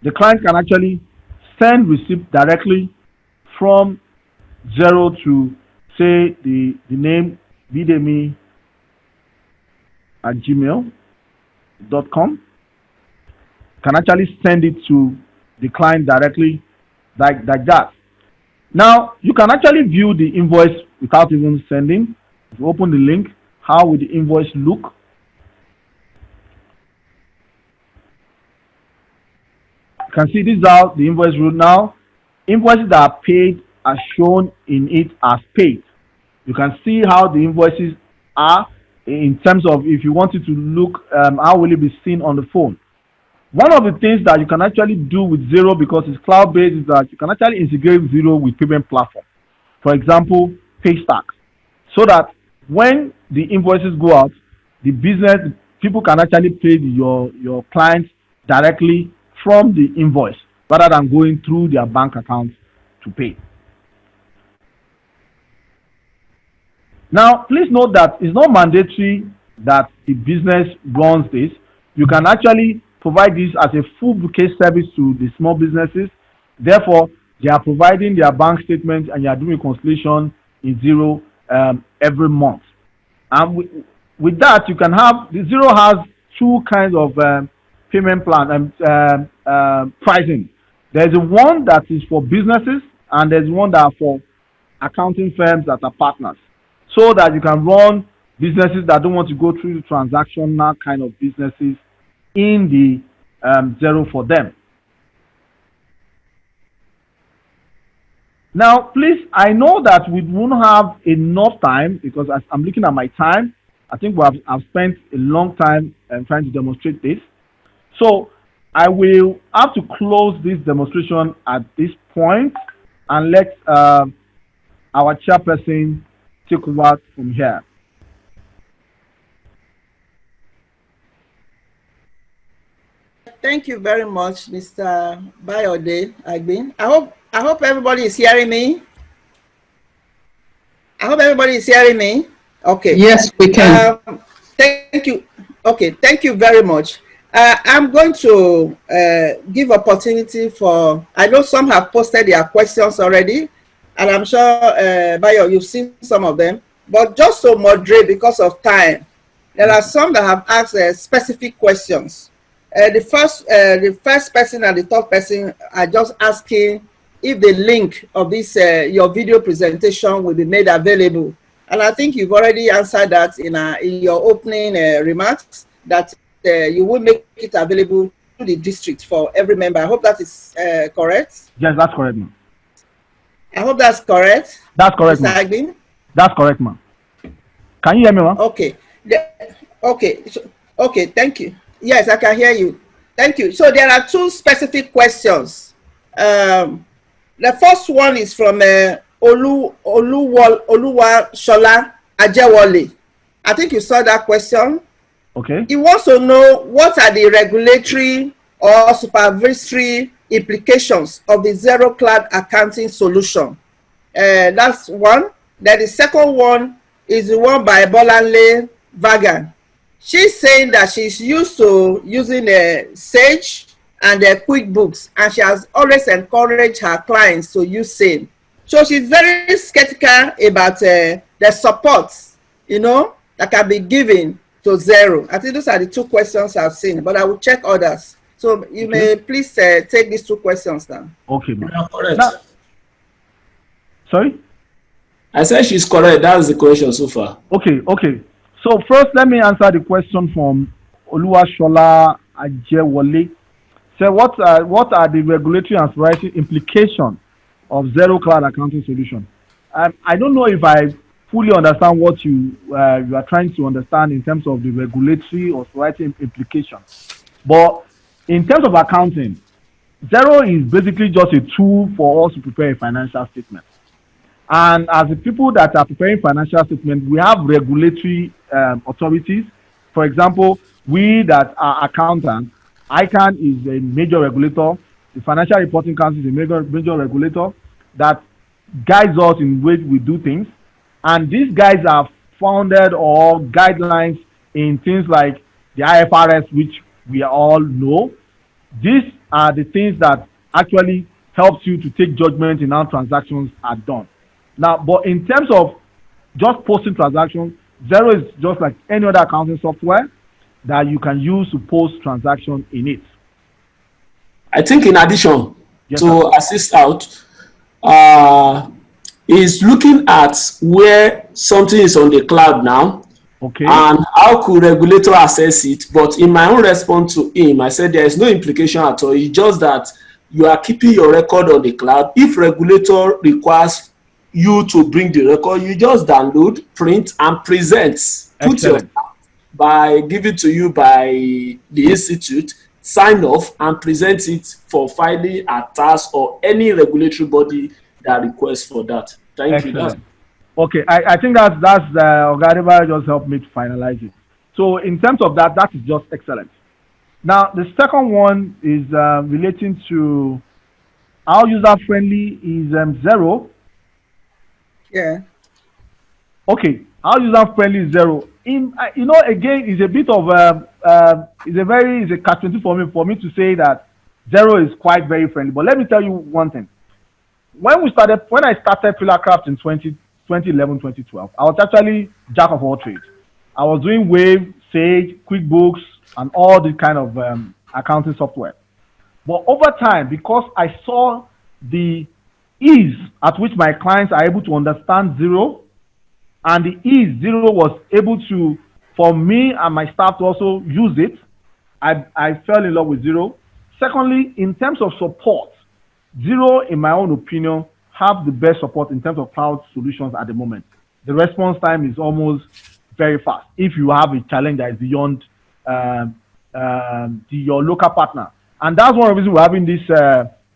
the client can actually send receipt directly from Zero to, say, the name bidemi at gmail.com. Can actually send it to the client directly like that. Now, you can actually view the invoice without even sending. If you open the link, how will the invoice look? You can see this is how the invoice will now. Invoices that are paid are shown in it as paid. You can see how the invoices are in terms of if you want it to look, how will it be seen on the phone. One of the things that you can actually do with Zero, because it's cloud-based, is that you can actually integrate Zero with payment platform. For example, Paystack. So that when the invoices go out, the business people can actually pay your clients directly from the invoice rather than going through their bank account to pay. Now, please note that it's not mandatory that the business runs this. You can actually provide this as a full bouquet service to the small businesses. Therefore, they are providing their bank statements and you are doing reconciliation in Zero every month. And with that, you can have, the Zero has two kinds of payment plan and pricing. There's a one that is for businesses, and there's one that are for accounting firms that are partners, so that you can run businesses that don't want to go through the transactional kind of businesses in the zero for them. Now, please, I know that we won't have enough time because as I'm looking at my time, I think I've spent a long time trying to demonstrate this. So I will have to close this demonstration at this point and let our chairperson take over from here. Thank you very much, Mr. Bayode Agbin. I hope everybody is hearing me. I hope everybody is hearing me. Okay. Yes, we can. Thank you. Okay, thank you very much. I'm going to give opportunity for, I know some have posted their questions already, and I'm sure, Bayo, you've seen some of them, but just to moderate because of time, there are some that have asked specific questions. The first person and the third person are just asking if the link of this your video presentation will be made available, and I think you've already answered that in your opening remarks that you will make it available to the district for every member. I hope that is correct. Yes, that's correct, ma'am. I hope that's correct. That's correct, ma'am. That's correct, ma'am. Can you hear me, ma'am? Okay. Okay. Okay. Thank you. Yes, I can hear you. Thank you. So there are two specific questions. The first one is from Oluwa Shola Ajewole. I think you saw that question. Okay. He wants to know what are the regulatory or supervisory implications of the zero cloud accounting solution. That's one. Then the second one is the one by Bolanle Vagan. She's saying that she's used to using Sage and QuickBooks, and she has always encouraged her clients to use Sage. So she's very skeptical about the support, that can be given to zero. I think those are the two questions I've seen, but I will check others. So you may please take these two questions now. Okay, ma'am. Correct. Now, sorry? I said she's correct. That's the question so far. Okay. So first, let me answer the question from Oluwashola Ajewole. So what are the regulatory and supervisory implications of zero cloud accounting solution? I don't know if I fully understand what you are trying to understand in terms of the regulatory or supervisory implications. But in terms of accounting, zero is basically just a tool for us to prepare a financial statement. And as the people that are preparing financial statements, we have regulatory authorities. For example, we that are accountants, ICANN is a major regulator. The Financial Reporting Council is a major regulator that guides us in ways we do things. And these guys are founded or guidelines in things like the IFRS, which we all know. These are the things that actually helps you to take judgment in how transactions are done. Now, but in terms of just posting transactions, zero is just like any other accounting software that you can use to post transactions in it. I think in addition to assist out, is looking at where something is on the cloud now. Okay. And how could regulator assess it? But in my own response to him, I said there is no implication at all. It's just that you are keeping your record on the cloud. If regulator requires you to bring the record, you just download, print, and present. Put your by given to you by the institute, sign off, and present it for filing a task or any regulatory body that requests for that. Thank you. That's okay, I think that's Ogadeba just helped me to finalize it. So in terms of that is just excellent. Now the second one is relating to how user friendly is zero. Yeah. Okay, how user friendly is zero. Again, it's a bit of it's a catch-22 for me to say that zero is quite very friendly. But let me tell you one thing. When I started Pillarcraft in 2011, 2012, I was actually jack of all trades. I was doing Wave, Sage, QuickBooks, and all the kind of accounting software. But over time, because I saw the ease at which my clients are able to understand zero, and the ease zero was able to, for me and my staff to also use it, I fell in love with zero. Secondly, in terms of support, zero, in my own opinion, have the best support in terms of cloud solutions at the moment. The response time is almost very fast if you have a challenge that is beyond your local partner. And that's one of the reasons we're having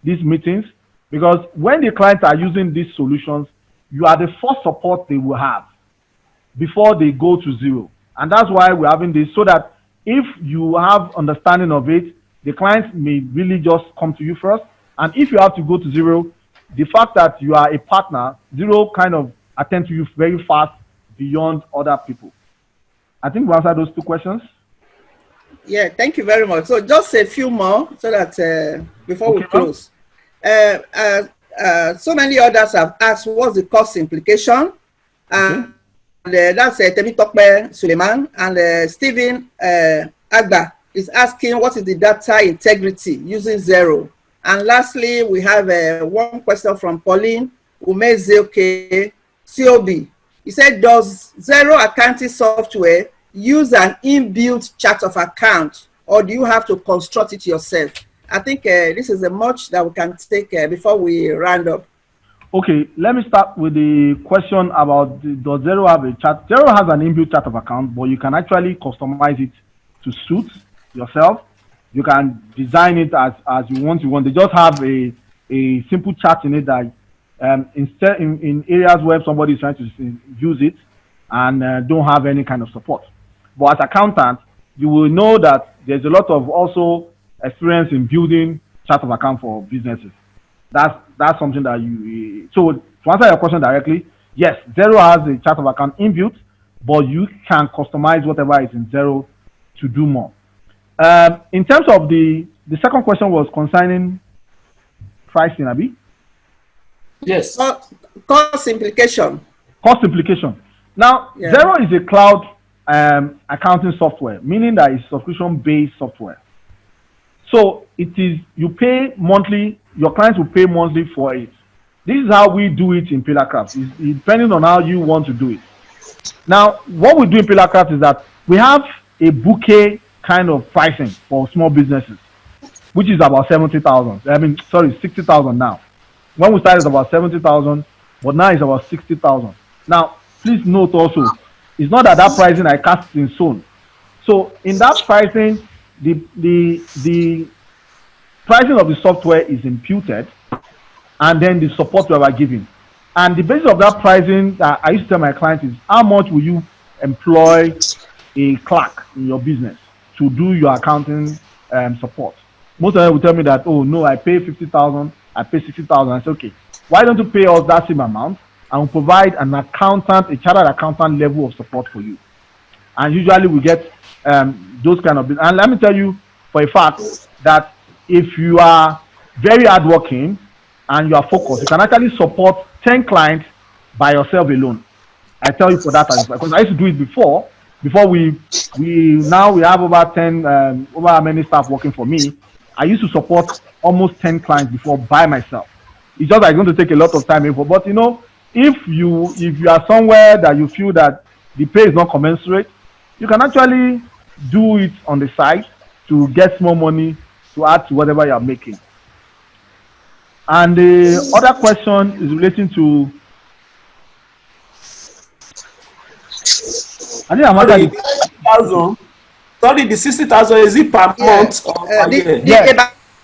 these meetings, because when the clients are using these solutions, you are the first support they will have before they go to zero. And that's why we're having this, so that if you have understanding of it, the clients may really just come to you first. And if you have to go to zero, the fact that you are a partner, zero kind of attend to you very fast beyond other people. I think we answered those two questions. Yeah, thank you very much. So just a few more so that before we close. So many others have asked what's the cost implication. And that's Temitope Suleiman, and Stephen Agba is asking what is the data integrity using zero. And lastly, we have one question from Pauline Umezeoke, COB. He said, does zero accounting software use an inbuilt chart of account, or do you have to construct it yourself? I think this is a much that we can take before we round up. Okay, let me start with the question about does zero have a chart? Zero has an inbuilt chart of account, but you can actually customize it to suit yourself. You can design it as you want. They just have a simple chart in it that instead in areas where somebody is trying to use it and don't have any kind of support. But as accountant, you will know that there's a lot of also experience in building chart of account for businesses. That's something that you. So to answer your question directly, yes, zero has a chart of account inbuilt, but you can customize whatever is in zero to do more. In terms of the second question was concerning pricing, Abi? Yes. Cost implication. Cost implication. Now, yeah. Zero is a cloud accounting software, meaning that it's subscription-based software. So it is, you pay monthly, your clients will pay monthly for it. This is how we do it in Pillarcraft. It's depending on how you want to do it. Now, what we do in Pillarcraft is that we have a bouquet kind of pricing for small businesses, which is about 70,000. 60,000 now. When we started, it's about 70,000, but now it's about 60,000. Now, please note also, it's not that pricing I cast in stone. So in that pricing, the pricing of the software is imputed, and then the support we are giving. And the basis of that pricing that I used to tell my clients is how much will you employ a clerk in your business to do your accounting support. Most of them will tell me that, oh no, I pay 50,000, I pay 60,000. I say, okay, why don't you pay us that same amount and we'll provide an accountant, a chartered accountant level of support for you. And usually we get those kind of, and let me tell you for a fact that if you are very hardworking and you are focused, you can actually support 10 clients by yourself alone. I tell you for that, because I used to do it before we now we have over 10 over how many staff working for me. I used to support almost 10 clients before by myself. It's just like going to take a lot of time, but you know, if you are somewhere that you feel that the pay is not commensurate, you can actually do it on the side to get more money to add to whatever you are making. And the other question is relating to, I think I'm asking 60,000. Sorry, the 60,000 is it per month or per year? Yes.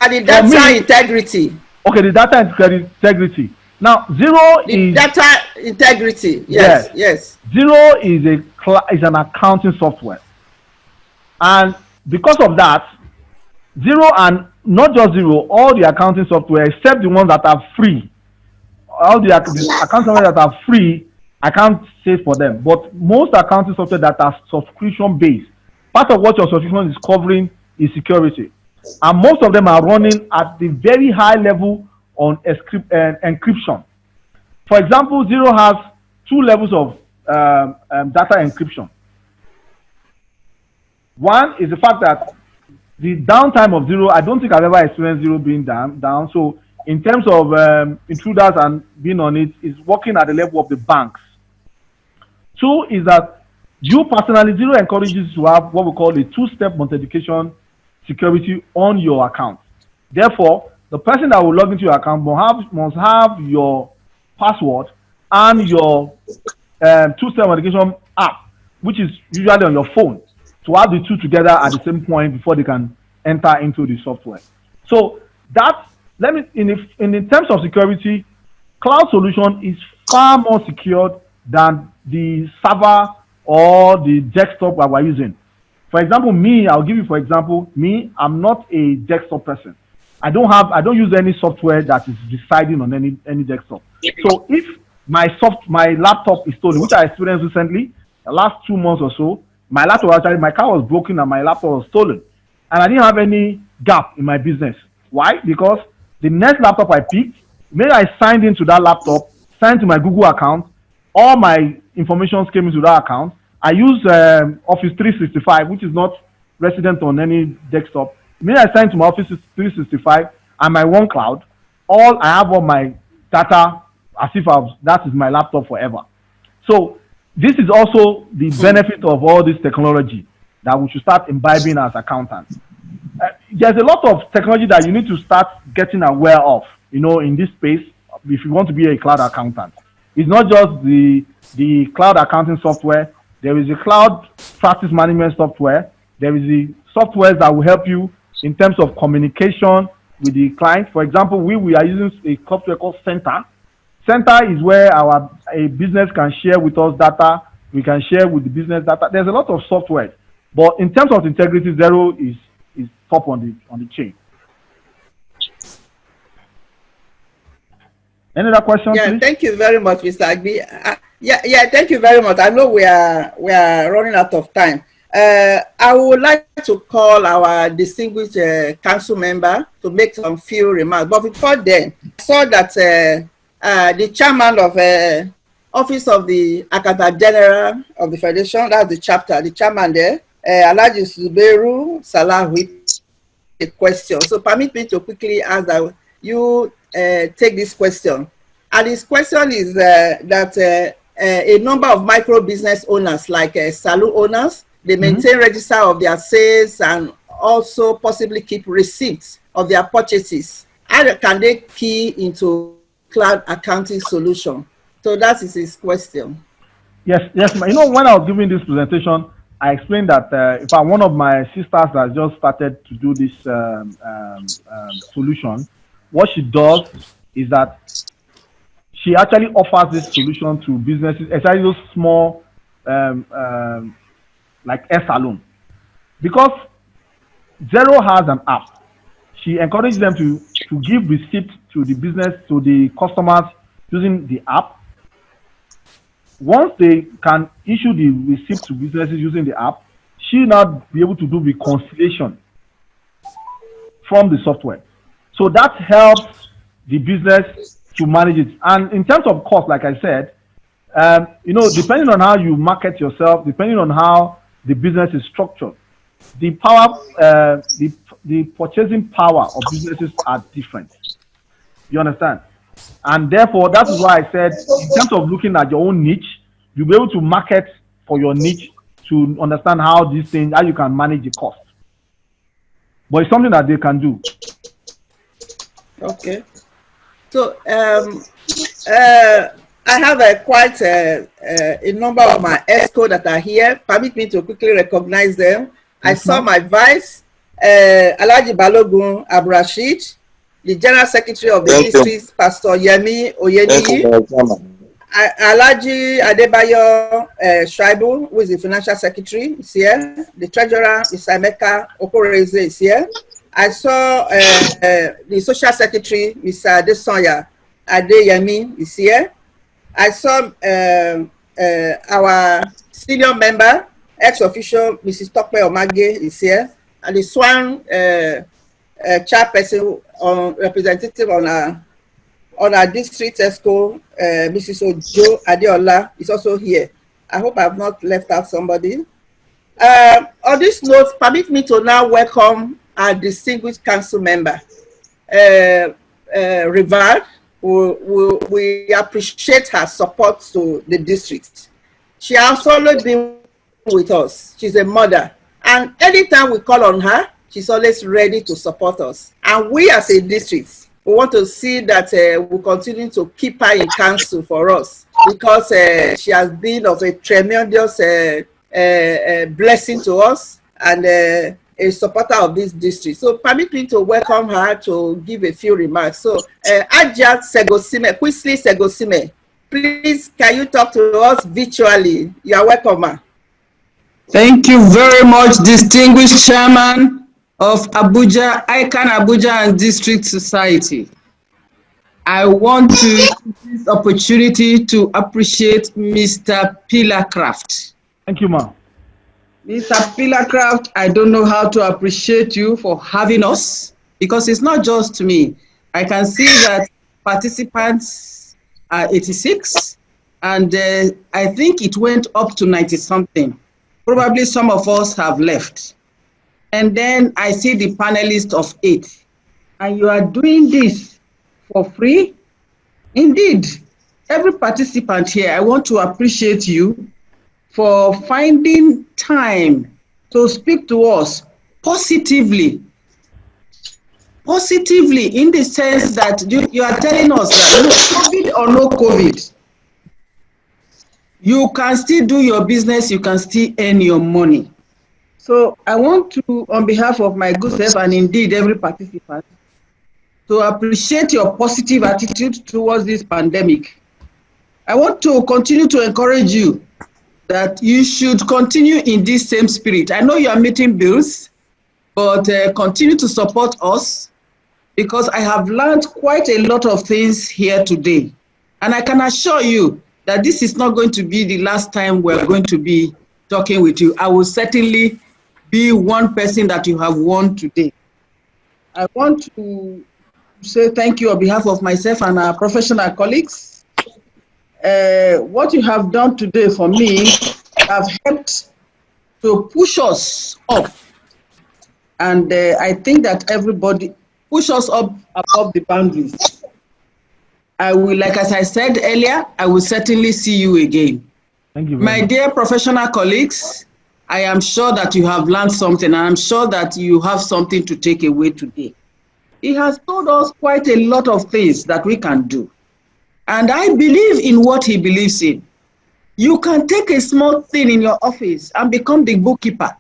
The data integrity. Okay, the data integrity. Now, zero is data integrity. Yes. Zero is an accounting software, and because of that, zero, and not just zero, all the accounting software except the ones that are free, all the accounting software that are free, I can't say for them. But most accounting software that are subscription based, part of what your subscription is covering is security, and most of them are running at the very high level on encryption. For example, zero has 2 levels of data encryption. One is the fact that the downtime of zero, I don't think I've ever experienced zero being down. So in terms of intruders and being on it, is working at the level of the banks. Two is that you personally, zero encourages you to have what we call a two-step authentication security on your account. Therefore, the person that will log into your account must have your password and your two-step authentication app, which is usually on your phone, to have the two together at the same point before they can enter into the software. So that, in terms of security, cloud solution is far more secured than the server or the desktop that we're using. For example, me, I'll give you for example, me, I'm not a desktop person. I don't use any software that is residing on any desktop. So if my laptop is stolen, which I experienced recently, the last 2 months or so, my car was broken and my laptop was stolen. And I didn't have any gap in my business. Why? Because the next laptop I picked, maybe I signed into that laptop, signed to my Google account, all my information came into that account. I use Office 365, which is not resident on any desktop. Maybe I signed to my Office 365 and my OneCloud. I have all my data as if that is my laptop forever. So this is also the benefit of all this technology that we should start imbibing as accountants. There's a lot of technology that you need to start getting aware of, in this space if you want to be a cloud accountant. It's not just the cloud accounting software. There is a cloud practice management software. There is the software that will help you in terms of communication with the client. For example, we are using a software called Center. Center is where a business can share with us data. We can share with the business data. There's a lot of software, but in terms of integrity, zero is top on the chain. Any other questions? Yeah, please? thank you very much, Mr. Agbi. Yeah, thank you very much. I know we are running out of time. I would like to call our distinguished council member to make some few remarks. But before then, I saw that the chairman of Office of the Accountant General of the Federation, that's the chapter, the chairman there, Alhaji Zubairu Salah, with a question. So permit me to quickly ask that you take this question. And this question is that a number of micro business owners, like saloon owners, they maintain register of their sales and also possibly keep receipts of their purchases. How can they key into cloud accounting solution? So that is his question. Yes. When I was giving this presentation, I explained that in fact, one of my sisters that just started to do this solution, what she does is that she actually offers this solution to businesses, especially those small, like a salon. Because Zero has an app, she encourages them to give receipt to the business, to the customers using the app. Once they can issue the receipt to businesses using the app, she now be able to do reconciliation from the software. So that helps the business to manage it. And in terms of cost, like I said, depending on how you market yourself, depending on how the business is structured, the purchasing power of businesses are different. You understand? And therefore, that is why I said, in terms of looking at your own niche, you'll be able to market for your niche to understand how you can manage the cost. But it's something that they can do. Okay. So I have quite a number of my ESCO that are here. Permit me to quickly recognize them. I saw my vice, Alhaji Balogun Abrashid, the General Secretary of the District, Pastor Yemi Oyeniyi, Alhaji Adebayo Shaibu, who is the Financial Secretary, is here. The Treasurer, Mr. Emeka Okoreze, is here. I saw the Social Secretary, Mr. Adesanya Adeyemi, is here. I saw our senior member, ex-official, Mrs. Tope Omage, is here. And the SWAN chairperson, representative on our district ESCO, Mrs. Ojo Adeola, is also here. I hope I have not left out somebody. On this note, permit me to now welcome our distinguished council member, Rivard. We appreciate her support to the district. She has always been with us. She's a mother. And anytime we call on her, she's always ready to support us. And we as a district, we want to see that we continue to keep her in council for us, because she has been of a tremendous blessing to us, and a supporter of this district. So permit me to welcome her to give a few remarks. So Ajat Segosime, Quisley Segosime, please can you talk to us virtually? You are welcome, ma. Thank you very much, distinguished chairman of Abuja, ICANN Abuja and District Society. I want to use this opportunity to appreciate Mr. Pillarcraft. Thank you, ma. Mr. Pillarcraft, I don't know how to appreciate you for having us, because it's not just me. I can see that participants are 86, and I think it went up to 90-something. Probably some of us have left. And then I see the panelist of 8. And you are doing this for free? Indeed, every participant here, I want to appreciate you for finding time to speak to us positively. Positively, in the sense that you are telling us that COVID or no COVID, you can still do your business, you can still earn your money. So I want to, on behalf of my good self and indeed every participant, to appreciate your positive attitude towards this pandemic. I want to continue to encourage you that you should continue in this same spirit. I know you are meeting bills, but continue to support us, because I have learned quite a lot of things here today. And I can assure you that this is not going to be the last time we're going to be talking with you. I will certainly be one person that you have won today. I want to say thank you on behalf of myself and our professional colleagues. What you have done today for me have helped to push us up. And I think that everybody push us up above the boundaries. I will, like as I said earlier, I will certainly see you again. Thank you. My dear professional colleagues, I am sure that you have learned something, and I'm sure that you have something to take away today. He has told us quite a lot of things that we can do. And I believe in what he believes in. You can take a small thing in your office and become the bookkeeper.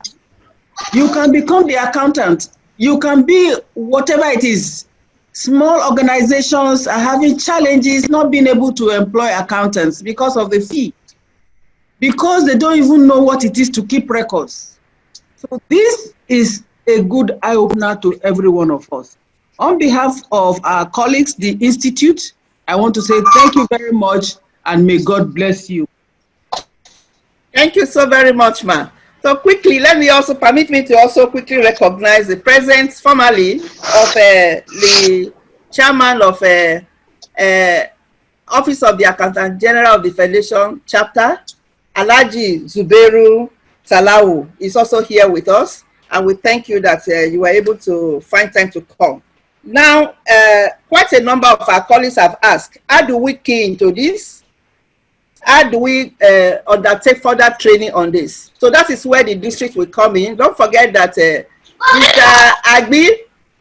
You can become the accountant. You can be whatever it is. Small organizations are having challenges not being able to employ accountants because of the fee, because they don't even know what it is to keep records. So this is a good eye-opener to every one of us. On behalf of our colleagues, the Institute, I want to say thank you very much, and may God bless you. Thank you so very much, ma. So quickly, permit me to also quickly recognize the presence formally of the chairman of Office of the Accountant General of the Federation Chapter, Alhaji Zubairu Salawu, is also here with us, and we thank you that you were able to find time to come. Now, quite a number of our colleagues have asked, how do we key into this? How do we undertake further training on this? So that is where the district will come in. Don't forget that Mr. Agbi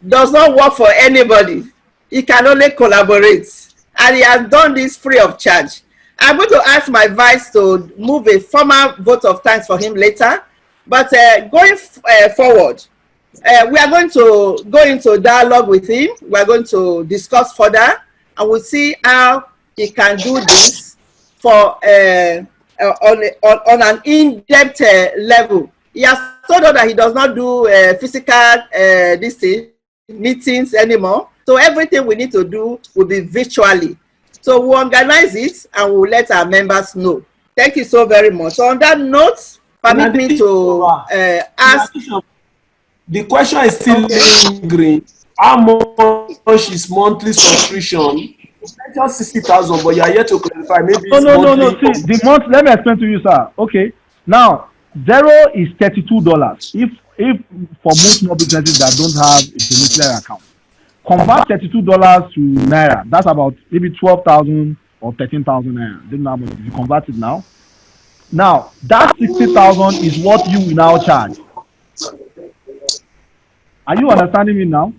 does not work for anybody. He can only collaborate. And he has done this free of charge. I'm going to ask my vice to move a formal vote of thanks for him later. But going forward, we are going to go into dialogue with him. We are going to discuss further, and we'll see how he can do this for on an in-depth level. He has told us that he does not do physical meetings anymore. So everything we need to do will be virtually. So we'll organize it and we'll let our members know. Thank you so very much. So on that note, permit me to ask. The question is still lingering. How much is monthly subscription? It's not just 60,000, but you are yet to clarify. Maybe no. See, the month. Let me explain to you, sir. Okay. Now, 0 is $32. If if for most small businesses that don't have a domiciliary account, convert $32 to naira. That's about maybe 12,000 or 13,000 naira. I don't know how much if you convert it now. Now that 60,000 is what you will now charge. Are you understanding me now?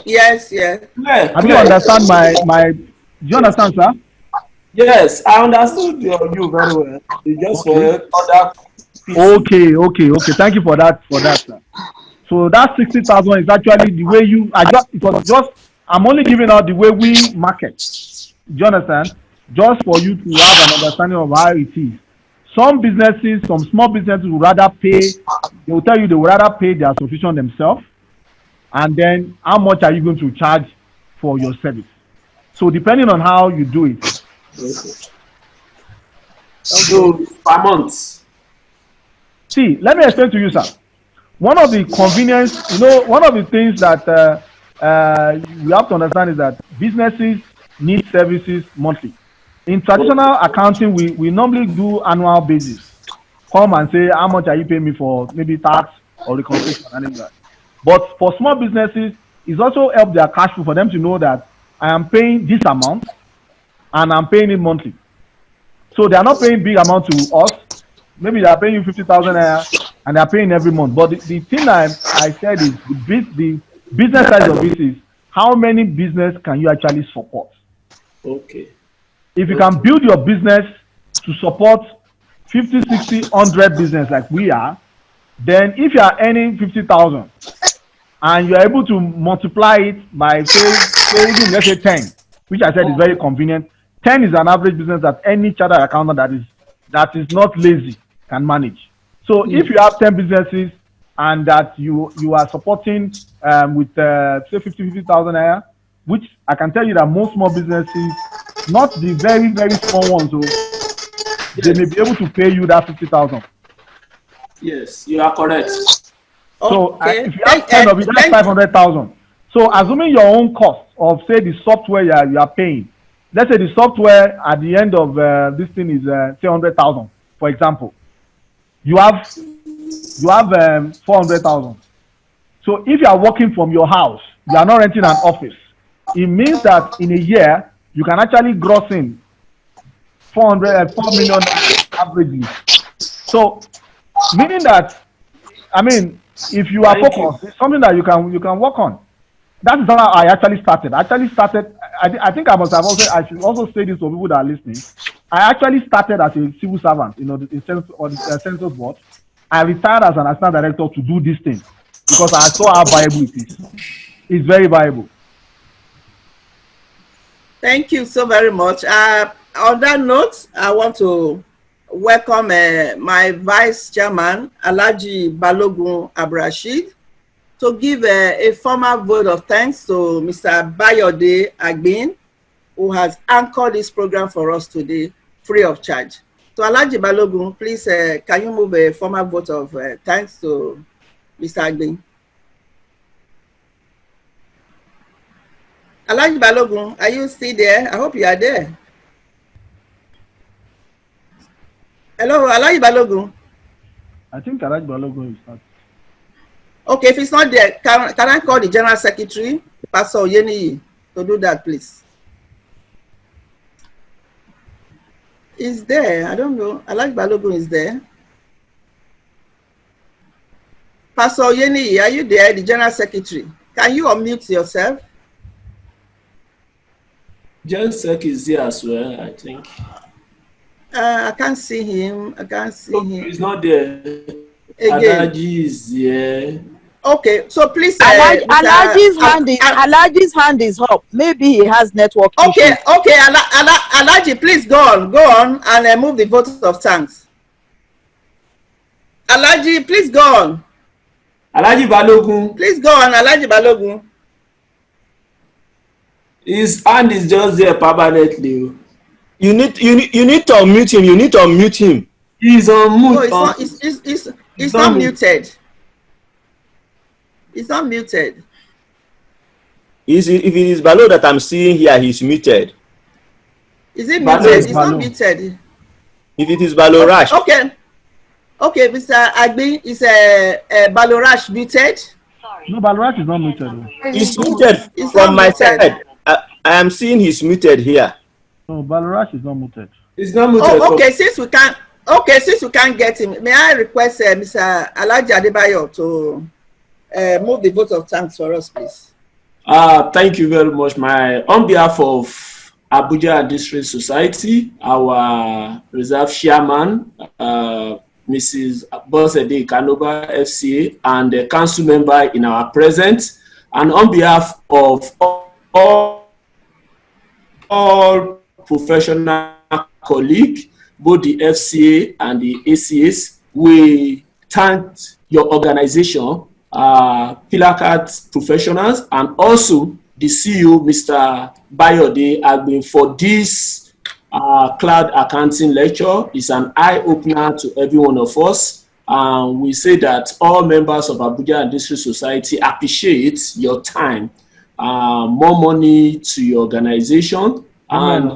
Yes, yes. Have you understand my? Do you understand, sir? Yes, I understood you very well. You just Okay. other. Okay. Thank you for that, sir. So that 60,000 is actually the way you. It was just. I'm only giving out the way we market. Do you understand? Just for you to have an understanding of how it is. Some businesses, some small businesses would rather pay. They will tell you they would rather pay their subscription themselves, and then how much are you going to charge for your service? So depending on how you do it. So per month. See, let me explain to you, sir. One of the convenience, one of the things that we have to understand is that businesses need services monthly. In traditional accounting, we normally do annual basis. Come and say, how much are you paying me for maybe tax or reconciliation and anything like that. But for small businesses, it's also help their cash flow for them to know that I am paying this amount and I'm paying it monthly. So they are not paying big amount to us. Maybe they are paying you 50,000 and they are paying every month. But the thing I said is the business side of it is how many business can you actually support? Okay. If you can build your business to support 50, 60, 100 business like we are, then if you are earning 50,000 and you are able to multiply it by say even let's say 10, which I said is very convenient. 10 is an average business that any chartered accountant that is not lazy can manage. So if you have 10 businesses and that you are supporting with say 50,000 naira, which I can tell you that most small businesses, not the very, very small ones, they may be able to pay you that 50,000. Yes, you are correct. So if you have 10 of it, that's 500,000. So assuming your own cost of say the software you are paying, let's say the software at the end of this thing is say 100,000, for example. You have 400,000. So if you are working from your house, you are not renting an office. It means that in a year you can actually gross in 4 million averagely. So meaning that, I mean, if you are focused, it's something that you can work on. That is how I actually started. I think I should also say this for people that are listening. I actually started as a civil servant, on the census board. I retired as an assistant director to do this thing because I saw how viable it is. It's very viable. Thank you so very much. On that note, I want to welcome my vice chairman, Alhaji Balogun Abdulrasheed, to give a formal vote of thanks to Mr. Bayode Agbin, who has anchored this program for us today, free of charge. So Alhaji Balogun, please, can you move a formal vote of thanks to Mr. Agbin? Alhaji Balogun, are you still there? I hope you are there. Hello, Alhaji Balogun. I think Alhaji Balogun is not. Okay, if it's not there, can I call the General Secretary, Pastor Oyeni, to do that, please? Is there? I don't know. Alhaji Balogun is there. Pastor Oyeni, are you there, the General Secretary? Can you unmute yourself? Gen Sec is here as well, I think. I can't see him. I can't see him. He's not there. Alhaji is here. Okay, so please. Alhaji's hand is up. Maybe he has network issues. Okay. Alhaji, please go on and move the vote of thanks. Alhaji, please go on. Alhaji Balogun. Please go on, Alhaji Balogun. His hand is just there permanently. You need to unmute him. You need to unmute him. He's on mute. No, it's not muted. It's not muted. If it is Balo that I'm seeing here, he's muted. Is it muted? It's not muted. If it is Balo Rash. Okay, Mr. Agbi, is Balorash muted? No, Balraj is not muted. He's muted It's from not my muted. side. I am seeing he's muted here. No, Balraj is not muted. It's not muted. Oh, okay. Since we can't get him, may I request Mr. Alhaji Adebayo to move the vote of thanks for us, please? Thank you very much. On behalf of Abuja District Society, our reserve chairman, Mrs. Bosede Kanoba FCA, and the council member in our presence, and on behalf of all professional colleagues, both the FCA and the ACAs, we thank your organization, Pillarcraft professionals, and also the CEO, Mr. Bayode Agbe, for this cloud accounting lecture. Is an eye-opener to every one of us. We say that all members of Abuja District Society appreciate your time, more money to your organization, and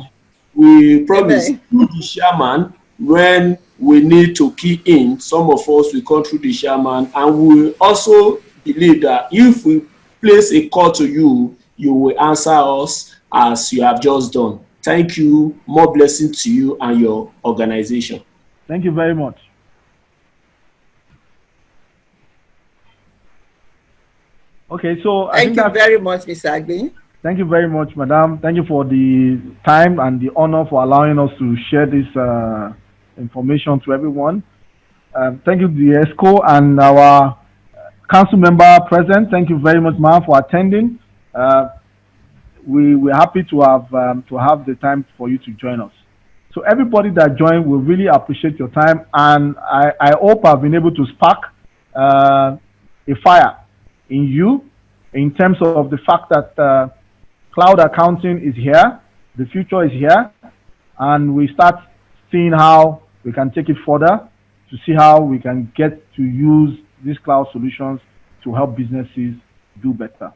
we promise through the chairman, when we need to key in, some of us will come through the chairman, and we also believe that if we place a call to you, you will answer us as you have just done. Thank you. More blessing to you and your organization. Thank you very much. Okay, so thank you very much, Mr. Agbi. Thank you very much, Madam. Thank you for the time and the honor for allowing us to share this information to everyone. Thank you, the ESCO and our council member present. Thank you very much, ma'am, for attending. We're happy to have the time for you to join us. So everybody that joined, we really appreciate your time, and I hope I've been able to spark a fire in you in terms of the fact that cloud accounting is here, the future is here, and we start seeing how we can take it further to see how we can get to use these cloud solutions to help businesses do better.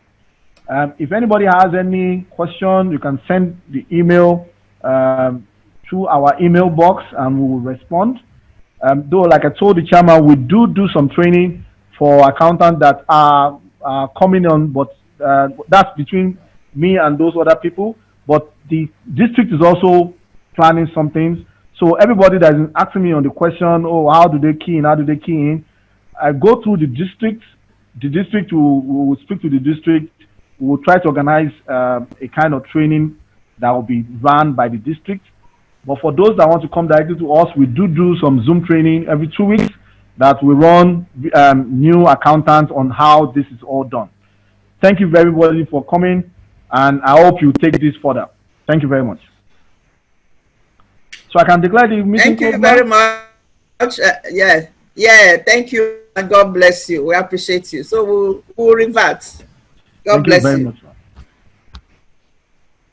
If anybody has any question, you can send the email to our email box and we will respond. Though, like I told the chairman, we do some training for accountants that are coming on, but that's between me and those other people. But the district is also planning some things. So everybody that is asking me on the question, oh, how do they key in? How do they key in? I go through the district. The district will speak to the district. We will try to organize a kind of training that will be run by the district. But for those that want to come directly to us, we do some Zoom training every 2 weeks that we run new accountants on how this is all done. Thank you very much for coming, and I hope you take this further. Thank you very much. So I can declare the meeting. Thank you very much. Yeah, thank you, and God bless you. We appreciate you. So we'll revert. God bless you. Thank you very much.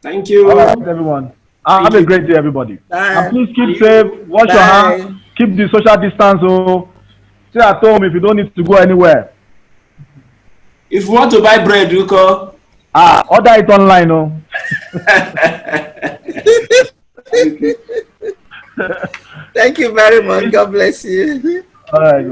Thank you. All right, everyone. Have a great day, everybody. Bye. And please keep safe, wash your hands, keep the social distance. So stay at home if you don't need to go anywhere. If you want to buy bread, you call. Order it online. Oh. Thank you very much. God bless you. All right.